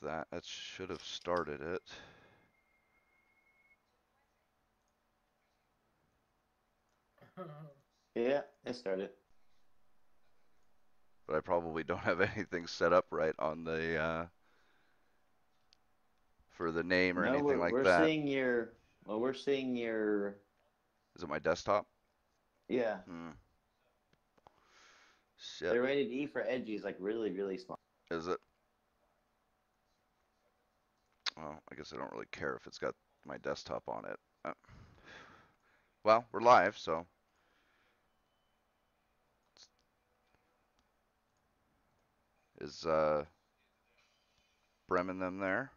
that. That should have started it. Yeah, it started. But I probably don't have anything set up right on the for the name or No, anything we're like we're that. seeing your well, we're seeing your Is it my desktop? yeah. Hmm. Shit. They're rated E for edgy is like really, really small. Is it? Well, I guess I don't really care if it's got my desktop on it. Well, we're live, so is Bremen them there?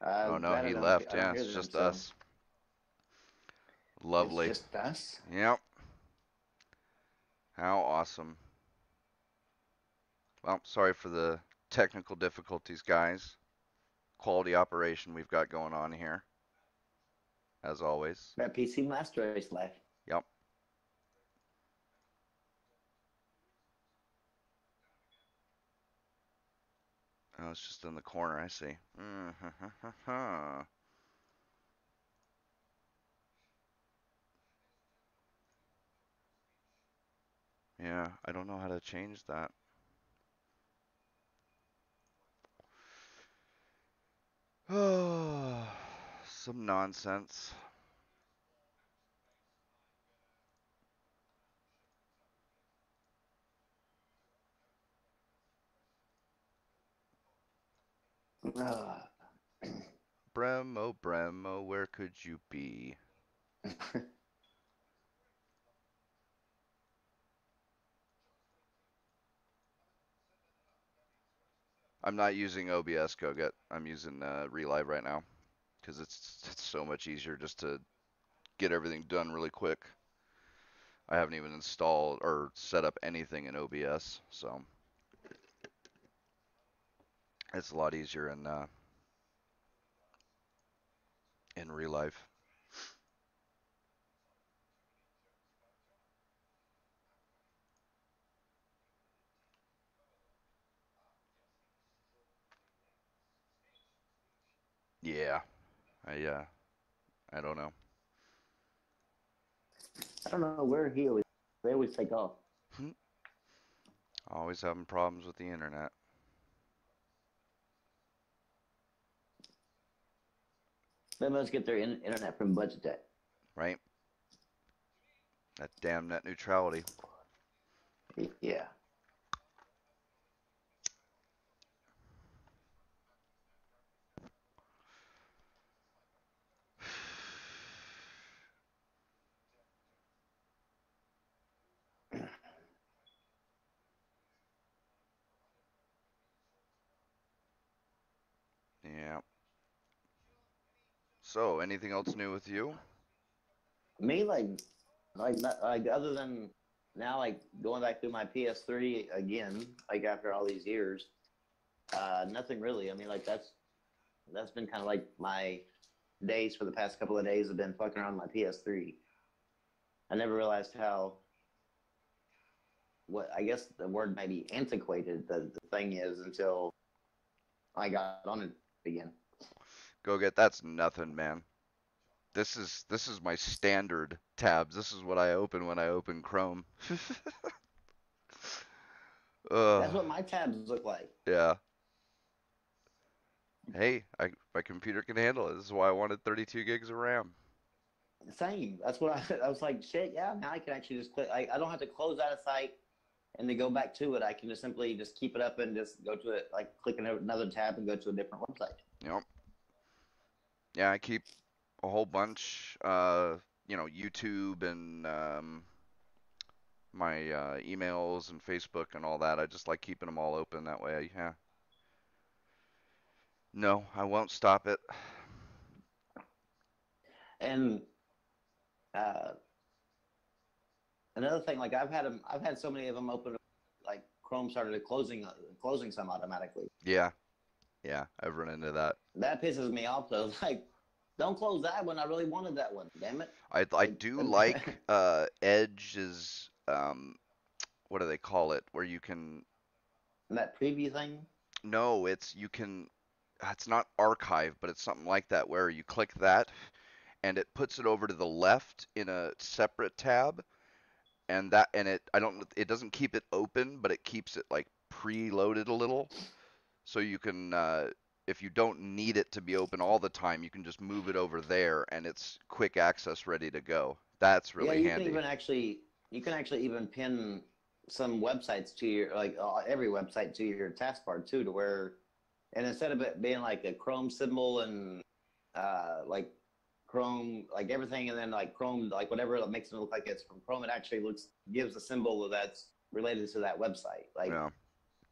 Oh no, That he I left. don't Yeah, hear it's them, just so us. it's Lovely. just us. Yep. How awesome. Well, sorry for the technical difficulties, guys. Quality operation we've got going on here, as always. That PC Master Race life. Yep. Oh, it's just in the corner. I see. Yeah, I don't know how to change that. Oh, some nonsense. Bremo, Bremo, where could you be? I'm not using OBS GoGet. I'm using Relive right now because it's so much easier just to get everything done really quick. I haven't even installed or set up anything in OBS, so it's a lot easier in Relive. Yeah, I I don't know. I don't know where he always they always take off. Always having problems with the internet, They must get their internet from Budget Tech. right? That damn net neutrality. Yeah. Yeah. So, anything else new with you? Me like other than now like going back through my PS3 again, like after all these years, nothing really. I mean like that's been kind of like my days for the past couple of days have been fucking around my PS3. I never realized how what I guess the word may be antiquated the thing is until I got on it again. GoGet, that's nothing, man. This is my standard tabs. This is what I open when I open Chrome. That's Ugh. what my tabs look like. Yeah. Hey, my computer can handle it. This is why I wanted 32 gigs of RAM. Same. That's what I was like. Shit, yeah. Now I can actually just click. I don't have to close out a site and then go back to it. I can just simply just keep it up and just go to it, like click another tab and go to a different website. Yep. Yeah, I keep a whole bunch, YouTube and my emails and Facebook and all that. I just like keeping them all open that way. Yeah. No, I won't stop it. And uh, another thing, like I've had so many of them open, like Chrome started closing some automatically. Yeah, yeah, I've run into that. That pisses me off though. Like, don't close that one. I really wanted that one. Damn it. I Like, do like Edge's what do they call it? Where you can that preview thing. No, it's not archive, but it's something like that where you click that and it puts it over to the left in a separate tab, and it doesn't keep it open, but it keeps it like preloaded a little, so you can if you don't need it to be open all the time, you can just move it over there and it's quick access ready to go. That's Yeah, really handy. you can actually even pin some websites to your every website to your taskbar too, to where, and instead of it being like a Chrome symbol and like Chrome, like everything, and then like Chrome, like whatever that makes it look like it's from Chrome, it actually gives a symbol that's related to that website. Like Yeah.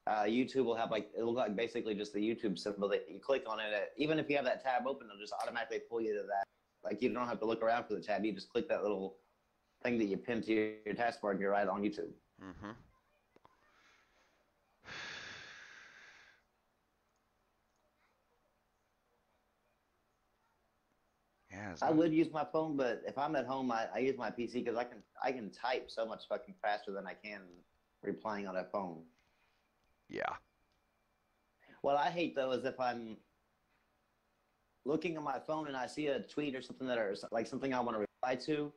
YouTube will have like it'll look like basically just the YouTube symbol that you click on it. Even if you have that tab open, it'll just automatically pull you to that. Like you don't have to look around for the tab. You just click that little thing that you pin to your taskbar and you're right on YouTube. Mhm. Yeah, it's I not. would use my phone, but if I'm at home, I use my PC because I can type so much fucking faster than I can replying on a phone. Yeah. What I hate though is if I'm looking at my phone and I see a tweet or something that are like something I want to reply to,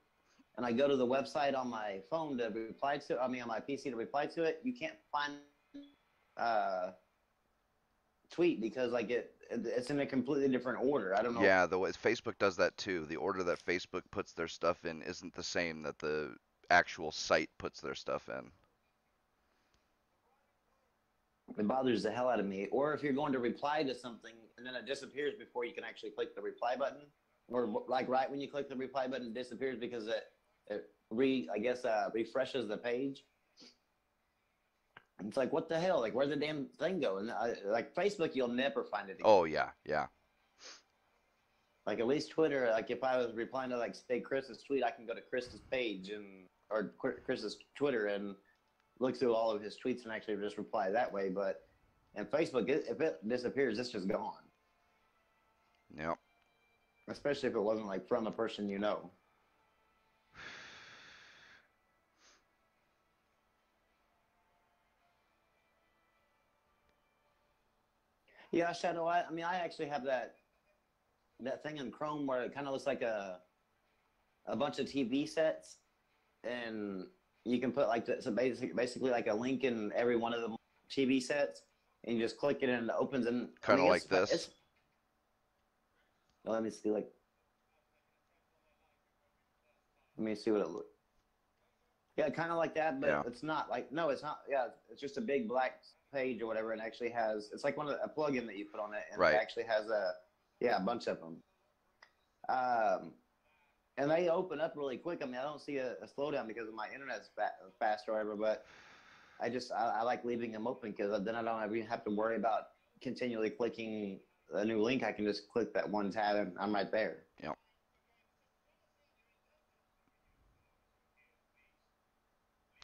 and I go to the website on my phone to reply to, I mean on my PC to reply to it, you can't find uh, tweet because like it's in a completely different order. I don't know. Yeah, the way Facebook does that too. The order that Facebook puts their stuff in isn't the same that the actual site puts their stuff in. It bothers the hell out of me. Or if you're going to reply to something and then it disappears before you can actually click the reply button, or like right when you click the reply button, it disappears because it refreshes the page. It's like, what the hell? Like, where'd the damn thing go? And like Facebook, you'll never find it again. Oh yeah, yeah. Like at least Twitter, like if I was replying to like say Chris's tweet, I can go to Chris's page or Chris's Twitter and look through all of his tweets and actually just reply that way. But in Facebook, if it disappears, it's just gone. Yep. Especially if it wasn't like from a person you know. Yeah, Shadow. I mean, I actually have that thing in Chrome where it kind of looks like a bunch of TV sets, and you can put like so basically like a link in every one of the TV sets, and you just click it and it opens. And I Kind of mean, like it's this. let me see let me see what it looks. Yeah, kind of like that, but Yeah. it's not like no, it's not. Yeah, it's just a big black page or whatever, and actually has it's like a plugin that you put on it, and it Right. actually has a bunch of them. Um, and they open up really quick. I mean, I don't see a slowdown because of my internet's fast or whatever, but I like leaving them open because then I don't even have to worry about continually clicking a new link. I can just click that one tab and I'm right there. Yep.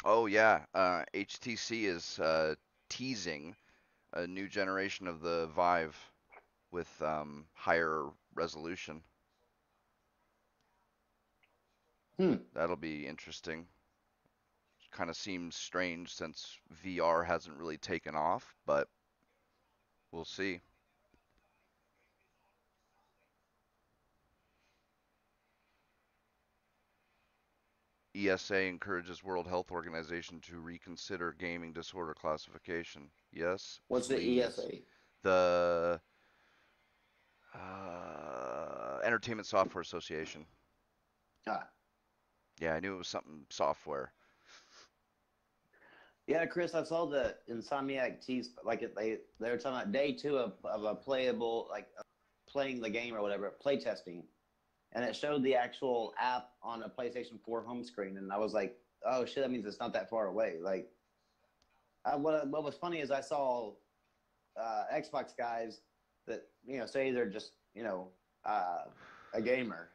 Oh yeah. HTC is teasing a new generation of the Vive with higher resolution. Hmm. That'll be interesting. Kind of seems strange since VR hasn't really taken off, but we'll see. ESA encourages World Health Organization to reconsider gaming disorder classification. Yes, What's the please. ESA? The Entertainment Software Association. Ah. Yeah, I knew it was something software. Yeah, Chris, I saw the Insomniac tease like they were talking about day two of a playable like playing the game or whatever play testing, and it showed the actual app on a PlayStation 4 home screen, and I was like, oh shit, that means it's not that far away. Like, what was funny is I saw Xbox guys that say they're just a gamer.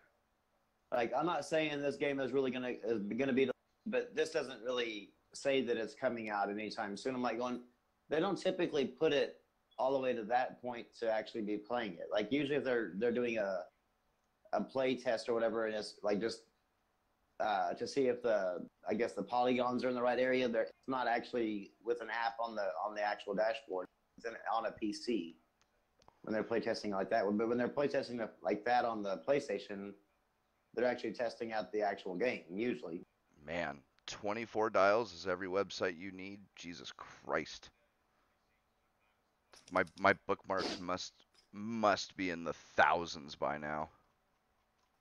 Like, I'm not saying this game is gonna be, but this doesn't really say that it's coming out anytime soon. I'm like going, they don't typically put it all the way to that point to actually be playing it. Like usually if they're doing a play test or whatever, and it's like just to see if the polygons are in the right area. It's not actually with an app on the actual dashboard. on a PC when they're playtesting like that. But when they're playtesting like that on the PlayStation, they're actually testing out the actual game usually. Man, 24 dials is every website you need. Jesus Christ. My bookmarks must be in the thousands by now.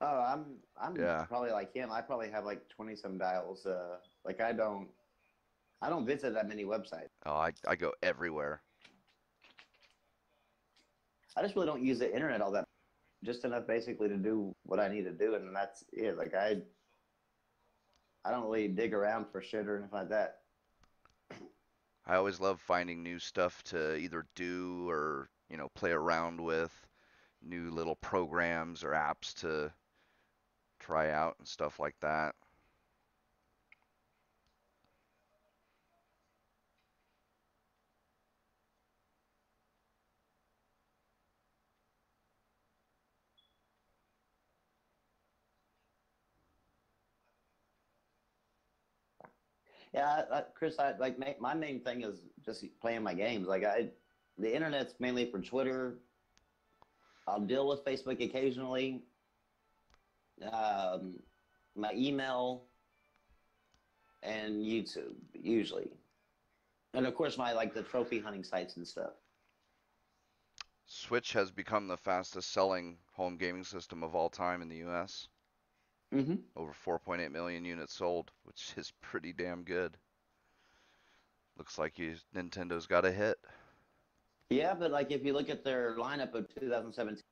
Oh, I'm Yeah. probably like him. I probably have like 20 some dials. Like I don't visit that many websites. Oh, I go everywhere. I just really don't use the internet all that. Just enough basically to do what I need to do, and that's it. Like I don't really dig around for shit or anything like that. I always love finding new stuff to either do or, play around with, new little programs or apps to try out and stuff like that. Yeah, Chris, I like my main thing is just playing my games. The internet's mainly for Twitter. I'll deal with Facebook occasionally. Um, my email and YouTube usually, and of course my like the trophy hunting sites and stuff. Switch has become the fastest selling home gaming system of all time in the US. Mm-hmm. Over 4.8 million units sold, which is pretty damn good. Looks like Nintendo's got a hit. Yeah, but like if you look at their lineup of 2017,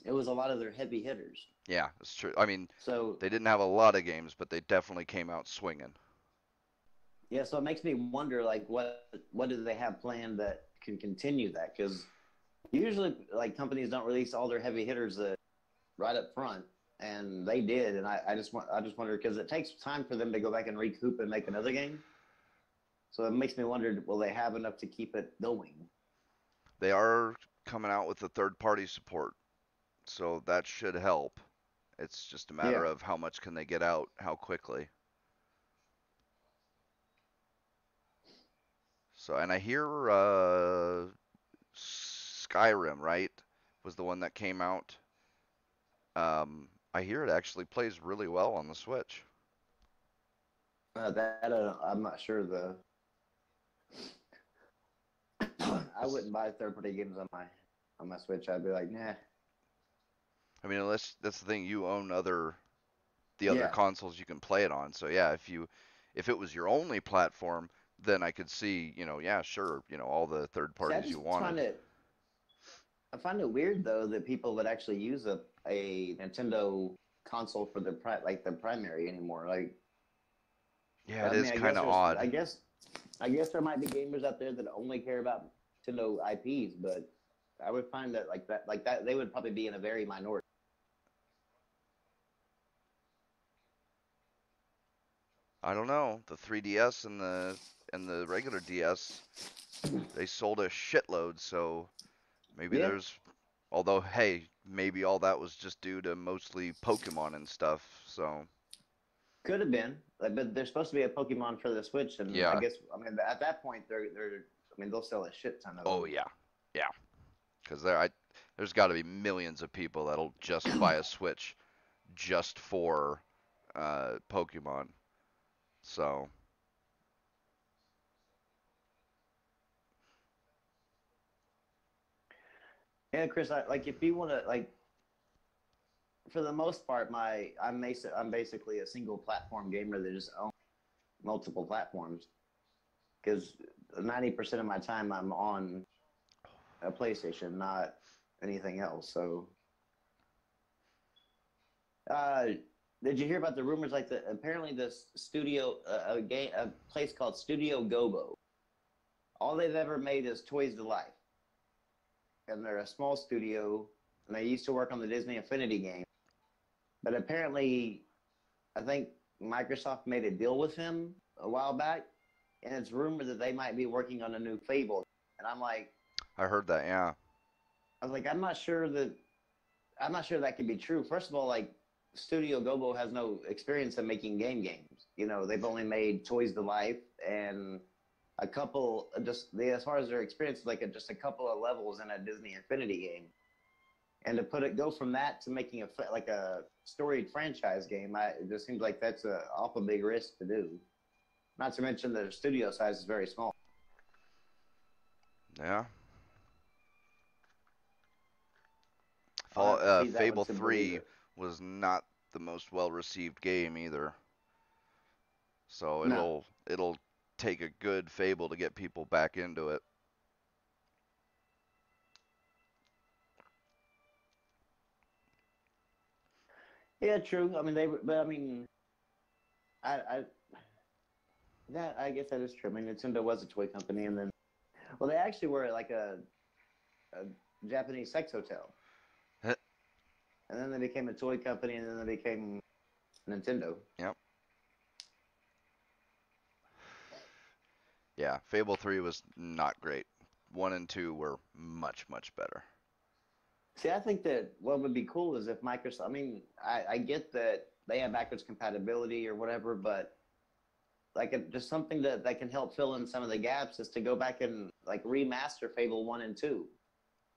it was a lot of their heavy hitters. Yeah, it's true. I mean, So they didn't have a lot of games, but they definitely came out swinging. yeah, so it makes me wonder like what do they have planned that can continue that? Because usually like companies don't release all their heavy hitters right up front, and they did, and I just wonder because it takes time for them to go back and recoup and make another game. So it makes me wonder, will they have enough to keep it going? They are coming out with the third-party support, so that should help. It's just a matter Yeah. of how much can they get out, how quickly. So, and I hear Skyrim, right, was the one that came out. I hear it actually plays really well on the Switch. That I'm not sure. I wouldn't buy third-party games on my Switch. I'd be like, nah. I mean, unless that's the thing, you own the other Yeah. consoles you can play it on. So yeah, if it was your only platform, then I could see, yeah, sure, all the third See, parties you wanted. I find it weird though that people would actually use a Nintendo console for like the primary anymore. Like, Yeah, it I is mean, kind of odd. I guess there might be gamers out there that only care about Nintendo IPs, but I would find that like that they would probably be in a very minority. I don't know. The 3DS and the regular DS, they sold a shitload, so maybe Yeah, there's although hey, maybe all that was just due to mostly Pokemon and stuff. So, could have been, like, but there's supposed to be a Pokemon for the Switch, and I yeah. guess I mean at that point they're I mean th'll sell a shit ton of Oh them. yeah. Yeah. Cuz there's got to be millions of people that'll just buy a Switch just for Pokemon. So, Yeah, Chris, like if you want to like for the most part, I'm basically a single platform gamer that just owns multiple platforms because 90% of my time I'm on a PlayStation, not anything else. So, uh, did you hear about the rumors? Like apparently this studio, a place called Studio Gobo. All they've ever made is Toys to Life, and they're a small studio, and they used to work on the Disney Infinity game. But apparently, I think Microsoft made a deal with him a while back, and it's rumored that they might be working on a new Fable. And I heard that, yeah. I was like, I'm not sure that could be true. First of all, like Studio Gobo has no experience in making games. You know, they've only made Toys to Life and a couple, as far as their experience, like just a couple of levels in a Disney Infinity game, and to go from that to making like a storied franchise game, it just seems like that's a awful big risk to do. Not to mention the studio size is very small. Yeah. I'll have to see that one Fable to believe 3 it. was not the most well-received game either. So No. it'll take a good Fable to get people back into it. Yeah, true. I mean, but I mean, I that I guess that is true. I mean, Nintendo was a toy company, and then, well, they actually were like a Japanese sex hotel, and then they became a toy company, and then they became Nintendo. Yep. Yeah, Fable 3 was not great. 1 and 2 were much, much better. See, I think that what would be cool is if Microsoft. I mean, I get that they have backwards compatibility or whatever, but like just something that can help fill in some of the gaps is to go back and like remaster Fable 1 and 2.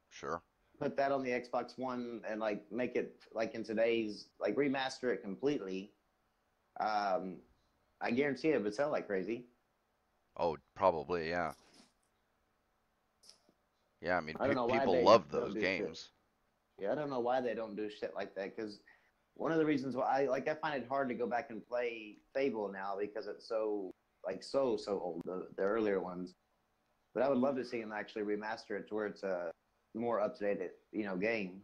Sure. Put that on the Xbox One and like make it like in today's like remaster it completely. Um, I guarantee it would sell like crazy. Oh, probably, yeah. Yeah, I mean, I don't know why people they love don't those do shit. games. Yeah, I don't know why they don't do shit like that because one of the reasons why I find it hard to go back and play Fable now because it's so like so old the earlier ones. But I would love to see them actually remaster it to where it's a more up to date game.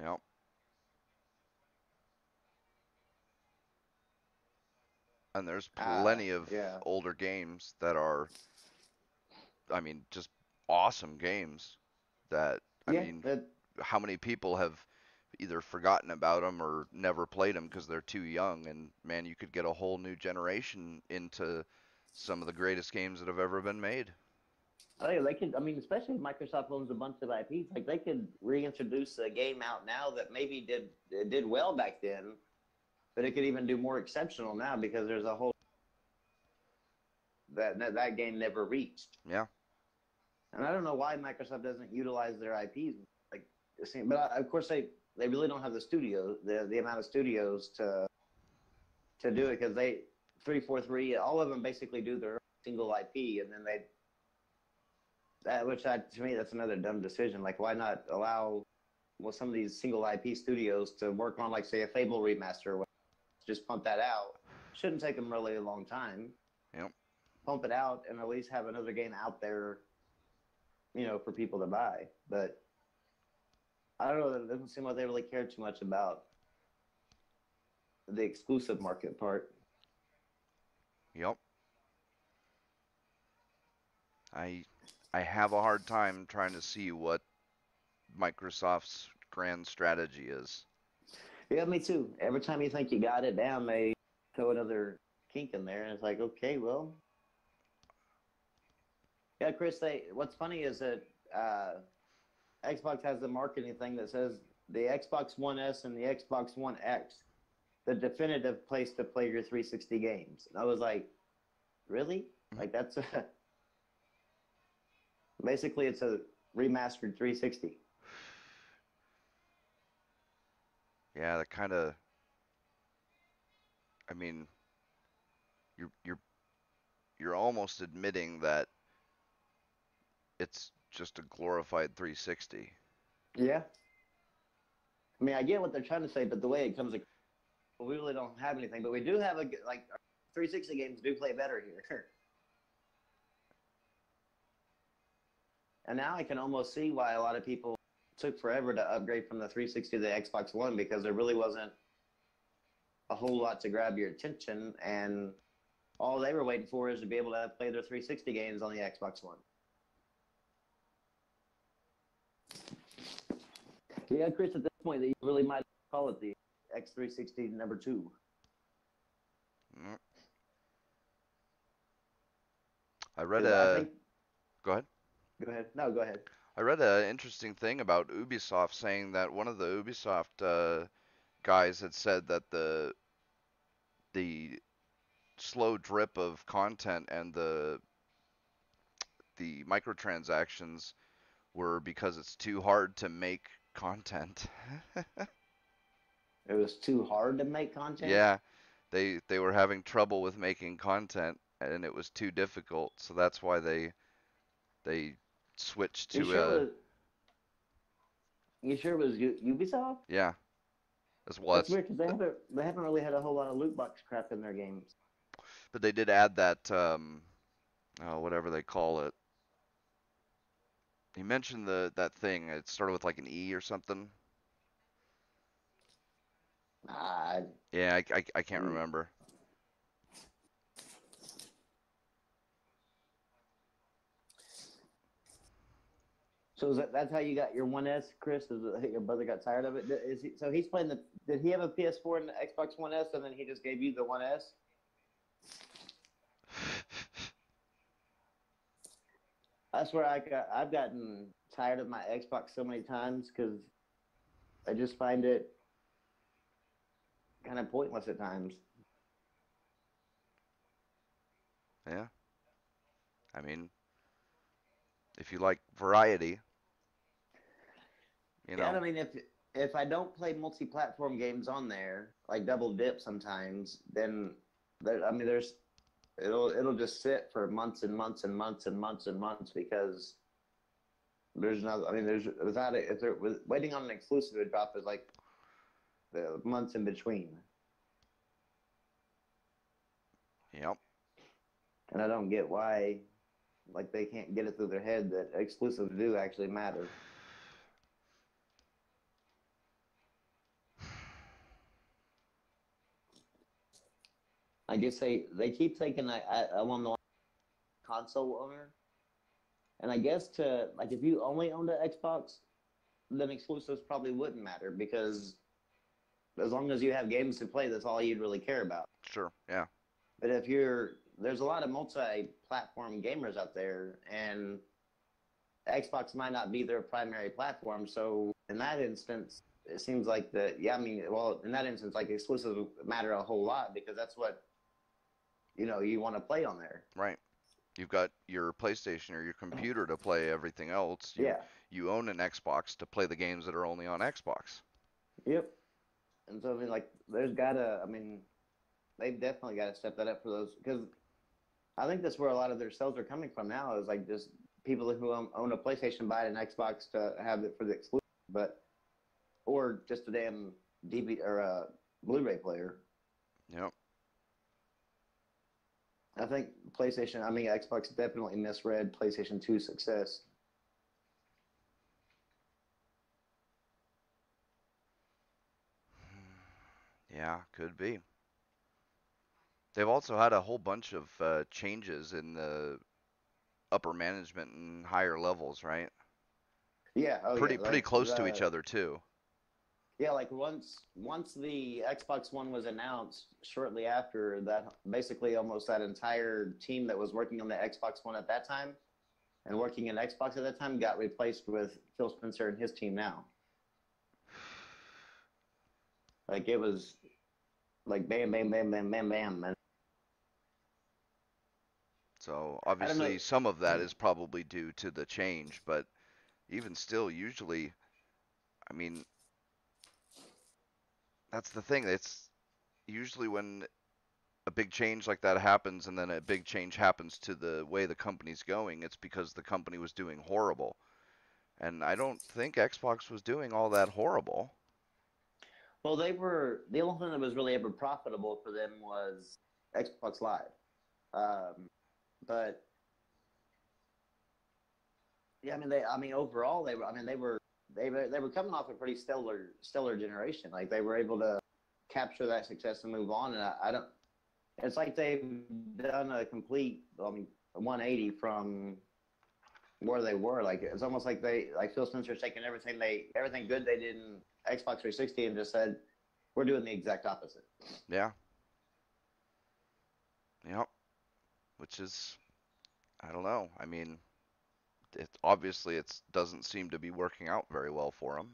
Yep. And there's plenty of Yeah, older games that are, I mean, just awesome games that, I yeah. mean, That how many people have either forgotten about them or never played them because they're too young? And man, you could get a whole new generation into some of the greatest games that have ever been made. Oh yeah, they could. I mean, especially if Microsoft owns a bunch of IPs, like they could reintroduce a game out now that maybe did well back then, but it could even do more exceptional now because there's a whole that game never reached. Yeah. And I don't know why Microsoft doesn't utilize their IPs. Like, but of course they really don't have the amount of studios to do it because they 343 all of them basically do their single IP and then they to me that's another dumb decision. Like, why not allow some of these single IP studios to work on like say a Fable remaster? Just pump that out. Shouldn't take them really a long time. Yep. Pump it out and at least have another game out there, for people to buy. But I don't know. It doesn't seem like they really care too much about the exclusive market part. Yep. I I have a hard time trying to see what Microsoft's grand strategy is. Yeah, me too. Every time you think you got it down, they throw another kink in there, and it's like, okay, well, yeah, Chris. What's funny is that Xbox has the marketing thing that says the Xbox One S and the Xbox One X, the definitive place to play your 360 games. And I was like, really? Like that's basically it's a remastered 360. Yeah, that kind of, I mean, you're you're you're almost admitting that it's just a glorified 360. Yeah. I mean, I get what they're trying to say, but the way it comes, we really don't have anything. But we do have like 360 games do play better here. And now I can almost see why a lot of people took forever to upgrade from the 360 to the Xbox One because there really wasn't a whole lot to grab your attention, and all they were waiting for is to be able to play their 360 games on the Xbox One. Yeah, Chris, at this point, you really might call it the X360 number two. Mm. I read Because I a, think, go ahead. go ahead. No, go ahead. I read an interesting thing about Ubisoft saying that one of the Ubisoft guys had said that the slow drip of content, and the microtransactions were because it's too hard to make content. It was too hard to make content. Yeah, they were having trouble with making content, and it was too difficult, so that's why they switched You to sure was you sure it was Ubisoft? yeah, as well. That's weird because they haven't really had a whole lot of loot box crap in their games. But they did add that whatever they call it. He mentioned that thing. It started with like an E or something. Ah, Yeah, I can't remember. so that's how you got your One S, Chris? Is it, your brother got tired of it? So he's playing the? Did he have a PS4 and the Xbox One S, and then he just gave you the One S? I swear I've gotten tired of my Xbox so many times because I just find it kind of pointless at times. Yeah, I mean, if you like variety, you Yeah, know. I mean if I don't play multi-platform games on there, like double dip sometimes, then I mean there's it'll just sit for months and months and months and months and months because there's no. I mean there's without it if they're waiting on an exclusive to drop is like the months in between, Yep. and I don't get why like they can't get it through their head that exclusives do actually matter. I guess they keep thinking I'm on the console owner, and I guess to like if you only owned an Xbox, then exclusives probably wouldn't matter because as long as you have games to play, that's all you'd really care about. Sure. Yeah. But if there's a lot of multi-platform gamers out there, and Xbox might not be their primary platform. So in that instance, it seems like yeah, I mean, well, in that instance, like exclusives matter a whole lot because that's what you want to play on there. Right. You've got your PlayStation or your computer to play everything else. You Yeah. you own an Xbox to play the games that are only on Xbox. Yep. And so I mean, like, there's gotta. I mean, they've definitely got to step that up for those because I think that's where a lot of their sales are coming from now is like just people who own a PlayStation buy an Xbox to have it for the exclusive, but or just a damn DVD or a Blu-ray player. Yep. I think Xbox definitely misread PlayStation 2's success. Yeah, could be. They've also had a whole bunch of changes in the upper management and higher levels, right? Yeah, oh yeah, Pretty close to each other too. yeah, like once the Xbox One was announced, shortly after that, basically almost that entire team that was working on the Xbox One at that time and working in Xbox at that time got replaced with Phil Spencer and his team now. Like it was like bam, bam, bam, bam, bam, bam, and So I don't know. obviously some of that is probably due to the change, but even still, usually, I mean, that's the thing. It's usually when a big change like that happens and then a big change happens to the way the company's going, it's because the company was doing horrible. And I don't think Xbox was doing all that horrible. Well, they were the only thing that was really ever profitable for them was Xbox Live. But yeah, I mean, overall, they were coming off a pretty stellar generation. Like they were able to capture that success and move on. And I don't. It's like they've done a complete, I mean, 180 from where they were. Like it's almost like Phil Spencer's taking everything good they did in Xbox 360 and just said, we're doing the exact opposite. Yeah. Yep. Which is, I don't know. I mean, it doesn't seem to be working out very well for them.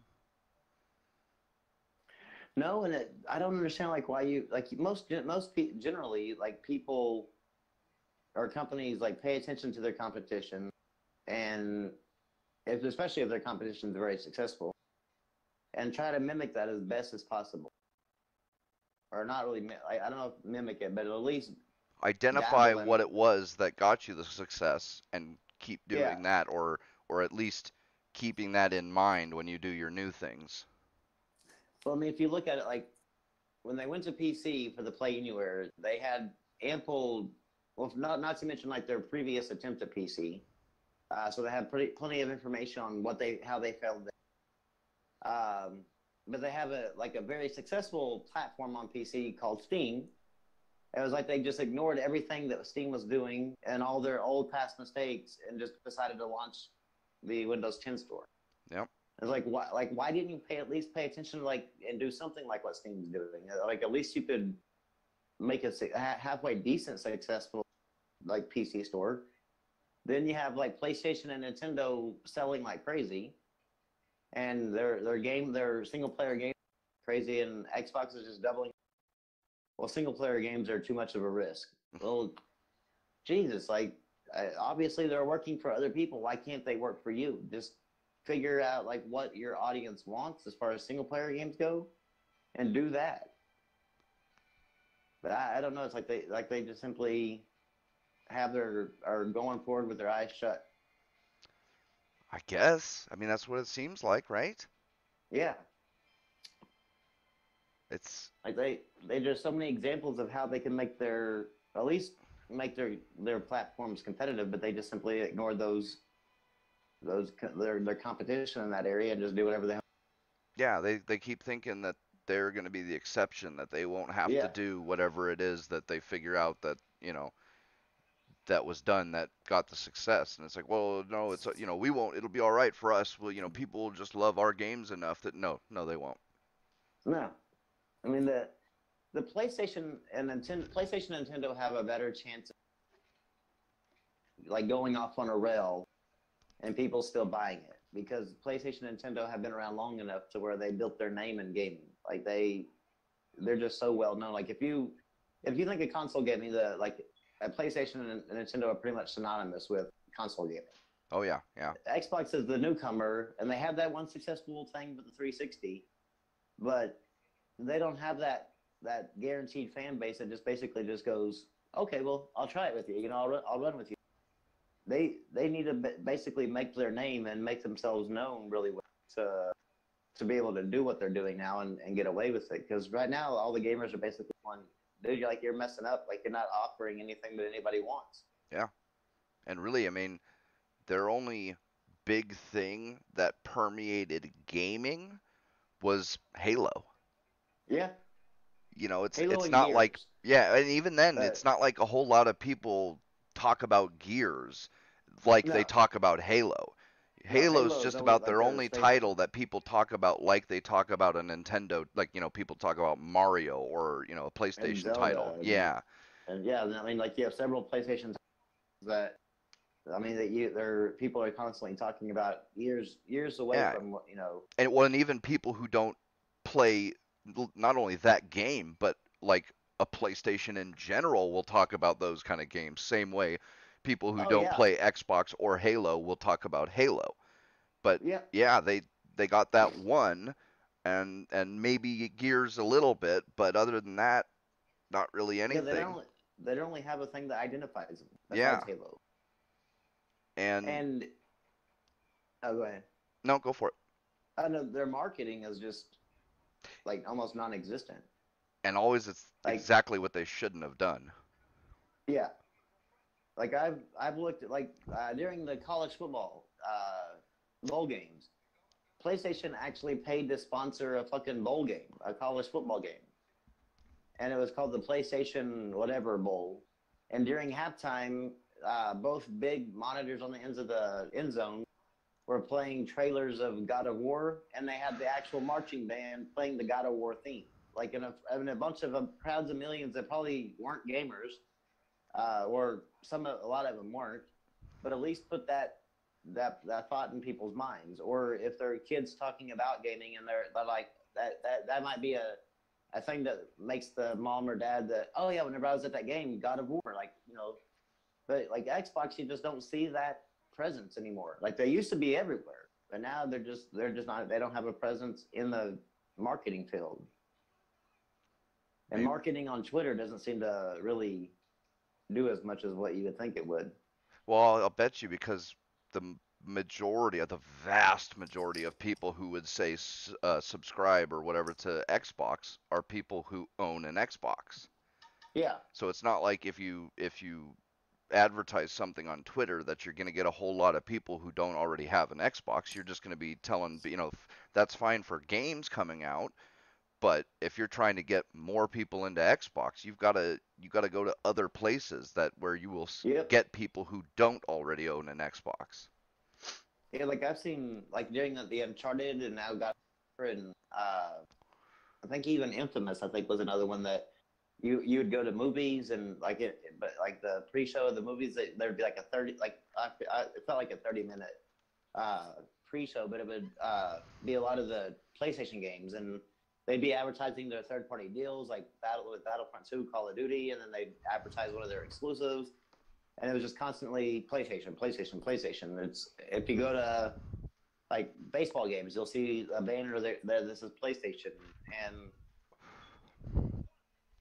No, and I don't understand like why you like generally like people or companies like pay attention to their competition, and especially if their competition is very successful, and try to mimic that as best as possible, or not really. I don't know if mimic it, but at least Identify dabble in what it. it was that got you the success and keep Yeah. doing that, or at least keeping that in mind when you do your new things. Well, I mean, if you look at it, like when they went to PC for the Play Anywhere, they had ample. Well, not to mention like their previous attempt at PC, so they had plenty of information on how they failed. But they have a very successful platform on PC called Steam. It was like they just ignored everything that Steam was doing and all their old past mistakes and just decided to launch the Windows 10 store. Yep. It's why didn't you at least pay attention and do something like what Steam's doing? Like at least you could make a halfway decent successful like PC store. Then you have like PlayStation and Nintendo selling like crazy, and their single player game crazy, and Xbox is just doubling. Well, single player games are too much of a risk. Well, Jesus, like obviously they're working for other people. Why can't they work for you? Just figure out like what your audience wants as far as single player games go, and do that. But I don't know. It's like they just simply are going forward with their eyes shut. I guess. I mean, that's what it seems like, right? Yeah, It's like there's so many examples of how they can make their at least make their platforms competitive, but they just simply ignore their competition in that area and just do whatever they. yeah, they keep thinking that they're going to be the exception, that they won't have to Yeah, do whatever it is that they figure out that, that was done that got the success. And it's like, well, no, it's, we won't, it'll be all right for us. Well, people will just love our games enough that no, they won't. no, I mean the PlayStation and Nintendo have a better chance of like going off on a rail and people still buying it because PlayStation and Nintendo have been around long enough to where they built their name in gaming. Like they're just so well known. Like if you think of console gaming, the like a PlayStation and Nintendo are pretty much synonymous with console gaming. Oh yeah, yeah, Xbox is the newcomer, and they have that one successful thing with the 360, but they don't have that guaranteed fan base that just basically just goes, okay, well, I'll try it with you. I'll run with you. They need to basically make their name and make themselves known really well to be able to do what they're doing now and get away with it. Because right now, all the gamers are basically going, dude, you're messing up. Like you're not offering anything that anybody wants. yeah. And really, I mean, their only big thing that permeated gaming was Halo. Yeah, It's Halo it's and not like, Gears, yeah, and even then but it's not like a whole lot of people talk about Gears like they no, talk about Halo. no, Halo's Halo is just always about like their their only staple. title that people talk about like they talk about a Nintendo, like, people talk about Mario or, a And PlayStation title. Zelda Yeah. and yeah, I mean like you have several PlayStation that I mean that they're people are constantly talking about years away Yeah. from And even people who don't play not only that game, but like a PlayStation in general will talk about those kind of games. Same way people who oh don't yeah, play Xbox or Halo will talk about Halo. But yeah, yeah, they got that one, and maybe Gears a little bit, but other than that, not really yeah. anything. They don't only have a thing that identifies them besides Yeah. Halo. And And oh, go ahead. no, go for it. No, their marketing is just like almost non-existent. And always it's Like exactly what they shouldn't have done. yeah, like I've looked at like during the college football bowl games, PlayStation actually paid to sponsor a fucking bowl game, a college football game, and it was called the PlayStation whatever Bowl. And during halftime, both big monitors on the ends of the end zone were playing trailers of God of War, and they had the actual marching band playing the God of War theme. Like in a bunch of crowds of millions that probably weren't gamers, or a lot of them weren't, but at least put that thought in people's minds. Or if there are kids talking about gaming and they're like that might be a thing that makes the mom or dad that, oh yeah, whenever I was at that game, God of War, like, but like Xbox, you just don't see that presence anymore. Like they used to be everywhere, but now they're just not. They don't have a presence in the marketing field. And Maybe. marketing on Twitter doesn't seem to really do as much as what you would think it would. Well, I'll bet you because majority of the vast majority of people who would say subscribe or whatever to Xbox are people who own an Xbox. Yeah, So it's not like if you advertise something on Twitter that you're going to get a whole lot of people who don't already have an Xbox. You're just going to be telling, that's fine for games coming out, but if you're trying to get more people into Xbox, you got to go to other places that where you will yep. get people who don't already own an Xbox. Yeah, like I've seen like during the Uncharted and now God and I think even Infamous I think was another one that you would go to movies and like but like the pre-show of the movies there'd be like a 30 like it felt like a 30-minute uh, pre-show, but it would be a lot of the PlayStation games and they'd be advertising their third-party deals like Battlefront 2, Call of Duty, and then they'd advertise one of their exclusives, and it was just constantly PlayStation, PlayStation, PlayStation. It's if you go to like baseball games, you'll see a banner there. This is PlayStation, and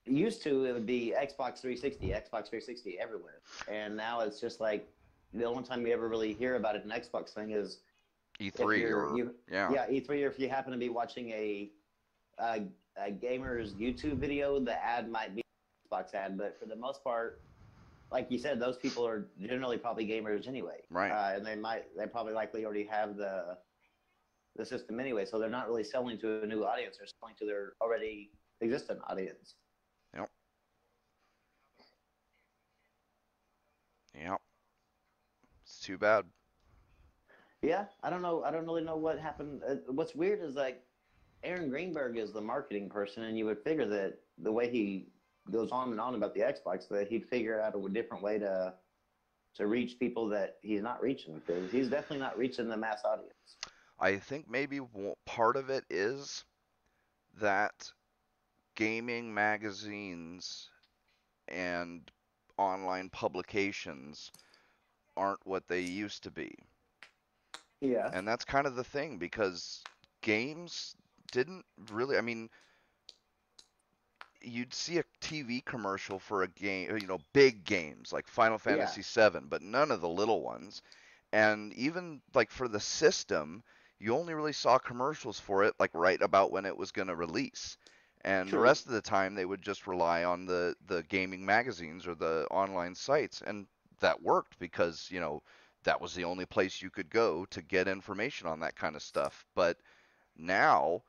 used to it would be Xbox 360, Xbox 360 everywhere, and now it's just like the only time you ever really hear about an Xbox thing is if E3 you're or you yeah, yeah E3 or if you happen to be watching a, a gamer's YouTube video, the ad might be an Xbox ad, but for the most part, like you said, those people are generally probably gamers anyway, right. and they probably likely already have the system anyway, so they're not really selling to a new audience; they're selling to their already existing audience. Yep. Yep. It's too bad. Yeah, I don't know. I don't really know what happened. What's weird is like Aaron Greenberg is the marketing person, and you would figure that the way he goes on and on about the Xbox, that he'd figure out a different way to reach people that he's not reaching because he's definitely not reaching the mass audience. I think maybe part of it is that gaming magazines and online publications aren't what they used to be. Yeah, And that's kind of the thing because games didn't really, I mean, you'd see a TV commercial for a game, big games like Final yeah, Fantasy VII, but none of the little ones. And even like for the system, you only really saw commercials for it like right about when it was going to release. And the true. rest of the time they would just rely on the gaming magazines or the online sites. And that worked because, that was the only place you could go to get information on that kind of stuff. But now,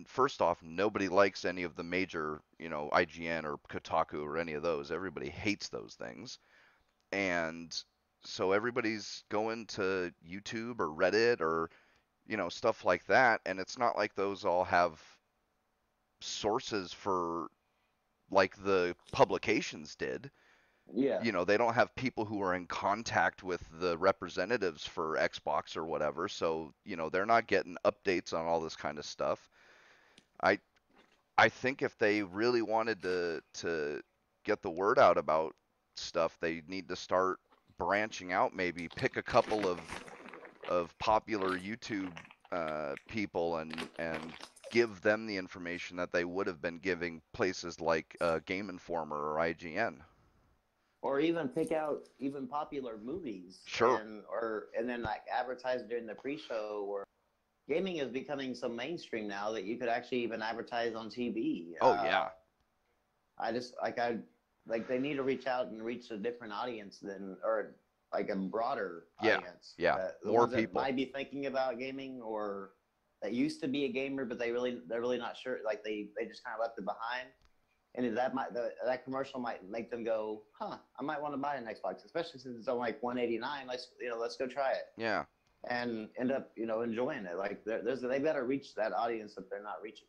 first off, nobody likes any of the major, IGN or Kotaku or any of those. Everybody hates those things. And so everybody's going to YouTube or Reddit or, stuff like that. And it's not like those all have sources for like the publications did. Yeah, They don't have people who are in contact with the representatives for Xbox or whatever. So, they're not getting updates on all this kind of stuff. I I think if they really wanted to get the word out about stuff, they need to start branching out. Maybe pick a couple of popular YouTube people and give them the information that they would have been giving places like Game Informer or IGN. or even pick out even popular movies Sure. and then like advertise during the pre-show or gaming is becoming so mainstream now that you could actually even advertise on TV. Oh yeah. I just like they need to reach out and reach a different audience than or like a broader Yeah. audience. Yeah. The More ones that people. might be thinking about gaming or that used to be a gamer, but they're really not sure. Like they just kind of left it behind. And that commercial might make them go, huh? I might want to buy an Xbox, especially since it's on like 189. Let's go try it Yeah. and end up enjoying it. Like they better reach that audience that they're not reaching.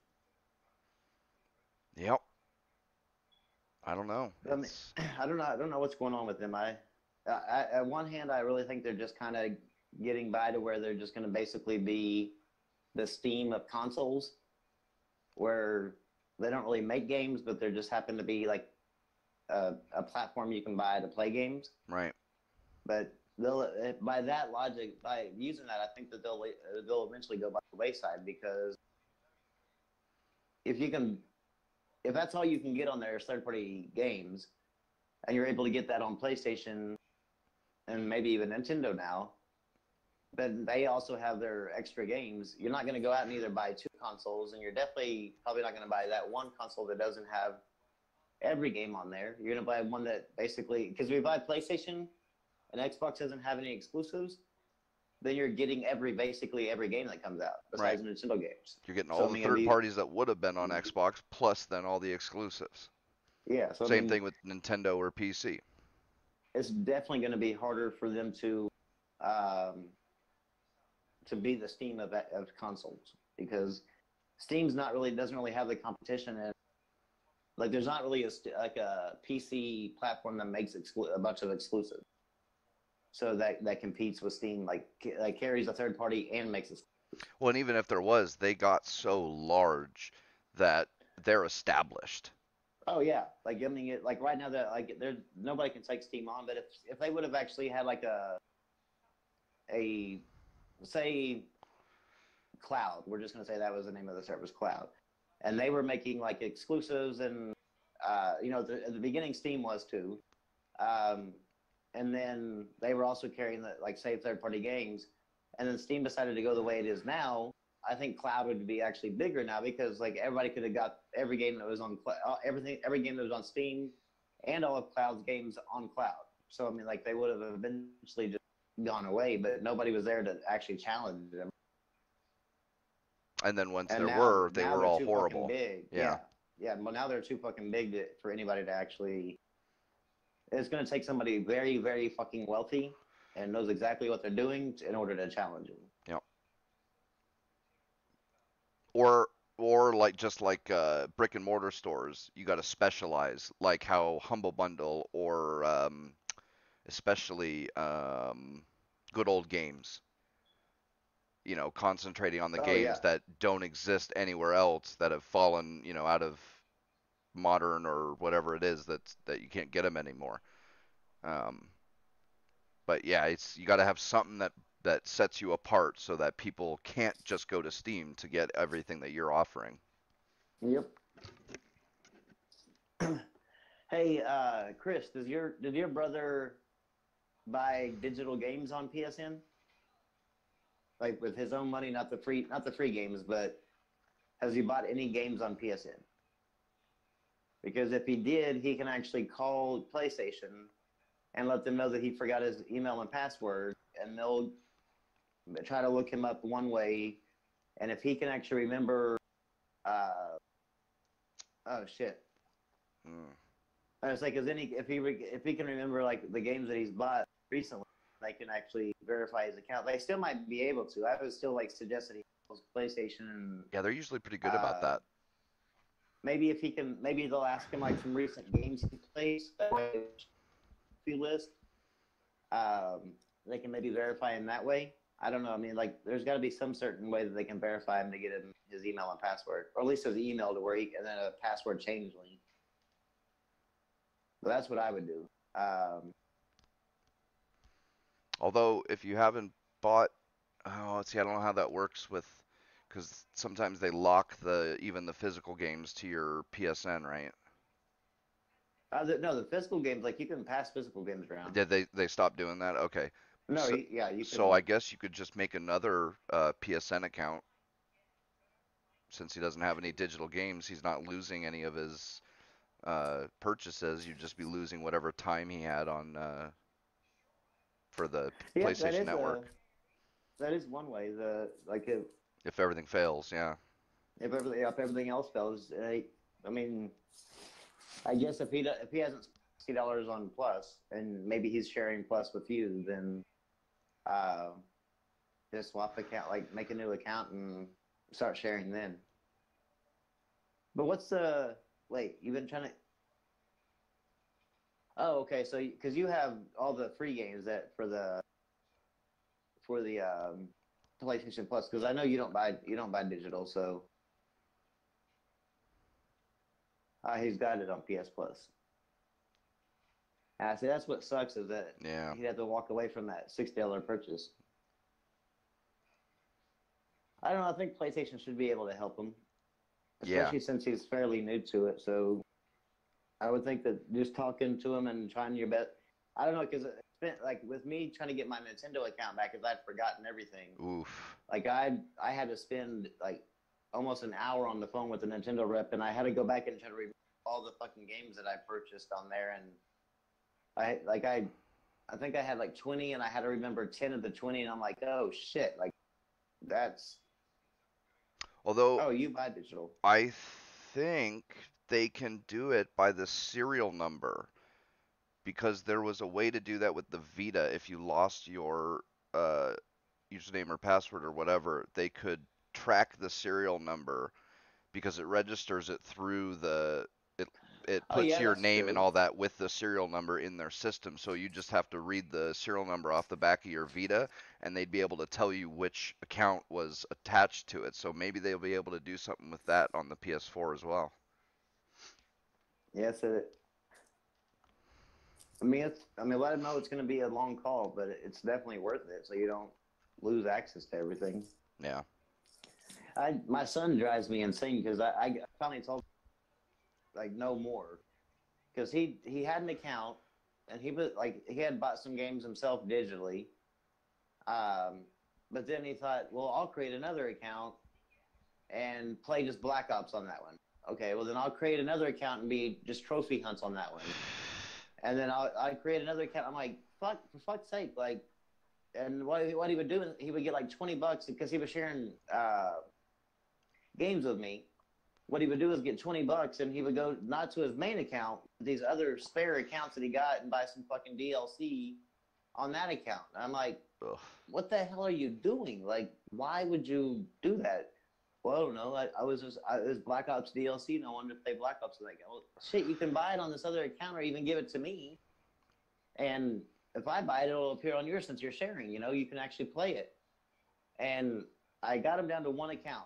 Yep. I don't know. I mean, It's I don't know what's going on with them. At one hand, I really think they're just kind of getting by to where they're just going to basically be the Steam of consoles, where they don't really make games, but they just happen to be like a platform you can buy to play games. Right. But they'll by that logic, by using that, I think that they'll eventually go by the wayside because if you can, if that's all you can get on their third party games, and you're able to get that on PlayStation and maybe even Nintendo now, but they also have their extra games. You're not going to go out and either buy two consoles, and you're definitely probably not going to buy that one console that doesn't have every game on there. You're going to buy one that basically, because if you buy PlayStation and Xbox doesn't have any exclusives, then you're getting basically every game that comes out besides Nintendo games. You're getting all the third parties that would have been on Xbox, plus then all the exclusives. Yeah. So Same thing with Nintendo or PC. It's definitely going to be harder for them to be the Steam of consoles because Steam's doesn't really have the competition, and like there's not really a PC platform that makes a bunch of exclusives, so that competes with Steam, like carries a third party and makes it. Well, and even if there was, they got so large that they're established. Oh yeah, like I mean, like right now that like there's nobody can take Steam on, but if they would have actually had like a say Cloud, we're just going to say that was the name of the service, Cloud, and they were making like exclusives, and at the beginning Steam was too, and then they were also carrying the like say third party games, and then Steam decided to go the way it is now. I think Cloud would be actually bigger now because like everybody could have got every game that was on every game that was on Steam, and all of Cloud's games on Cloud. So I mean, like they would have eventually just gone away, but nobody was there to actually challenge them. And then once they were all horrible. Big. Yeah. Well, now they're too fucking big for anybody to actually. It's going to take somebody very, very fucking wealthy and knows exactly what they're doing in order to challenge them. Yep. Or like just like brick and mortar stores, you got to specialize, like how Humble Bundle or especially Good Old Games. Concentrating on the games that don't exist anywhere else, that have fallen, out of modern or whatever it is that you can't get them anymore. But yeah, you got to have something that sets you apart so that people can't just go to Steam to get everything that you're offering. Yep. Hey, Chris, did your brother buy digital games on PSN? Like with his own money, not the free games, but has he bought any games on PSN? Because if he did, he can actually call PlayStation and let them know that he forgot his email and password, and they'll try to look him up one way. And if he can actually remember, oh shit. I was like, if he can remember like the games that he's bought recently, they can actually verify his account. They still might be able to. I would still like suggest that he calls PlayStation. And yeah, they're usually pretty good about that. Maybe if he can, maybe they'll ask him like some recent games he plays. That way, list. They can maybe verify him that way. I don't know. I mean, like, there's got to be some certain way that they can verify him to get him his email and password, or at least his email to where and then a password change link. But that's what I would do. Although, if you haven't bought, let's see, I don't know how that works because sometimes they lock even the physical games to your PSN, right? No, the physical games, like you can pass physical games around. Did they stop doing that? Okay. No, you can. So I guess you could just make another PSN account. Since he doesn't have any digital games, he's not losing any of his purchases. You'd just be losing whatever time he had on for the PlayStation Network. That is one way. If everything fails, yeah. If everything else fails, I mean, I guess if he hasn't spent $60 on Plus, and maybe he's sharing Plus with you, then just swap account, like make a new account and start sharing then. But you've been trying to. Oh, okay. So, because you have all the free games for the PlayStation Plus, because I know you don't buy digital, so. He's got it on PS Plus. See, that's what sucks is that Yeah. he'd have to walk away from that $60 purchase. I don't know. I think PlayStation should be able to help him, Yeah. especially since he's fairly new to it. So I would think that just talking to him and trying your best. I don't know because like with me trying to get my Nintendo account back because I'd forgotten everything. Oof. Like I had to spend like almost an hour on the phone with the Nintendo rep, and I had to go back and try to remember all the fucking games that I purchased on there, and I think I had like 20, and I had to remember 10 of the 20, and I'm like, oh shit, like that's Although oh you buy digital. I think they can do it by the serial number because there was a way to do that with the Vita. If you lost your uh, username or password or whatever, they could track the serial number because it registers it through it it Oh puts yeah, your that's name and true. all that with the serial number in their system. So you just have to read the serial number off the back of your Vita, and they'd be able to tell you which account was attached to it. So maybe they'll be able to do something with that on the PS4 as well. Yes, I mean, let them know it's going to be a long call, but it's definitely worth it, so you don't lose access to everything. Yeah. My son drives me insane because I finally told him, like no more because he had an account and he was like he had bought some games himself digitally, um, but then he thought, well, I'll create another account and play just Black Ops on that one. Okay, well then I'll create another account and be just trophy hunts on that one, and then I create another account. I'm like, fuck, for fuck's sake, like. And what he would do is he would get like $20 because he was sharing games with me. What he would do is get $20 and he would go not to his main account, these other spare accounts that he got and buy some fucking DLC on that account. And I'm like, Ugh. what the hell are you doing? Like, why would you do that? Well, I don't know. It was Black Ops DLC and I wanted to play Black Ops. And like, well, shit, you can buy it on this other account or even give it to me. And if I buy it, it'll appear on yours since you're sharing. You know, you can actually play it. And I got him down to one account.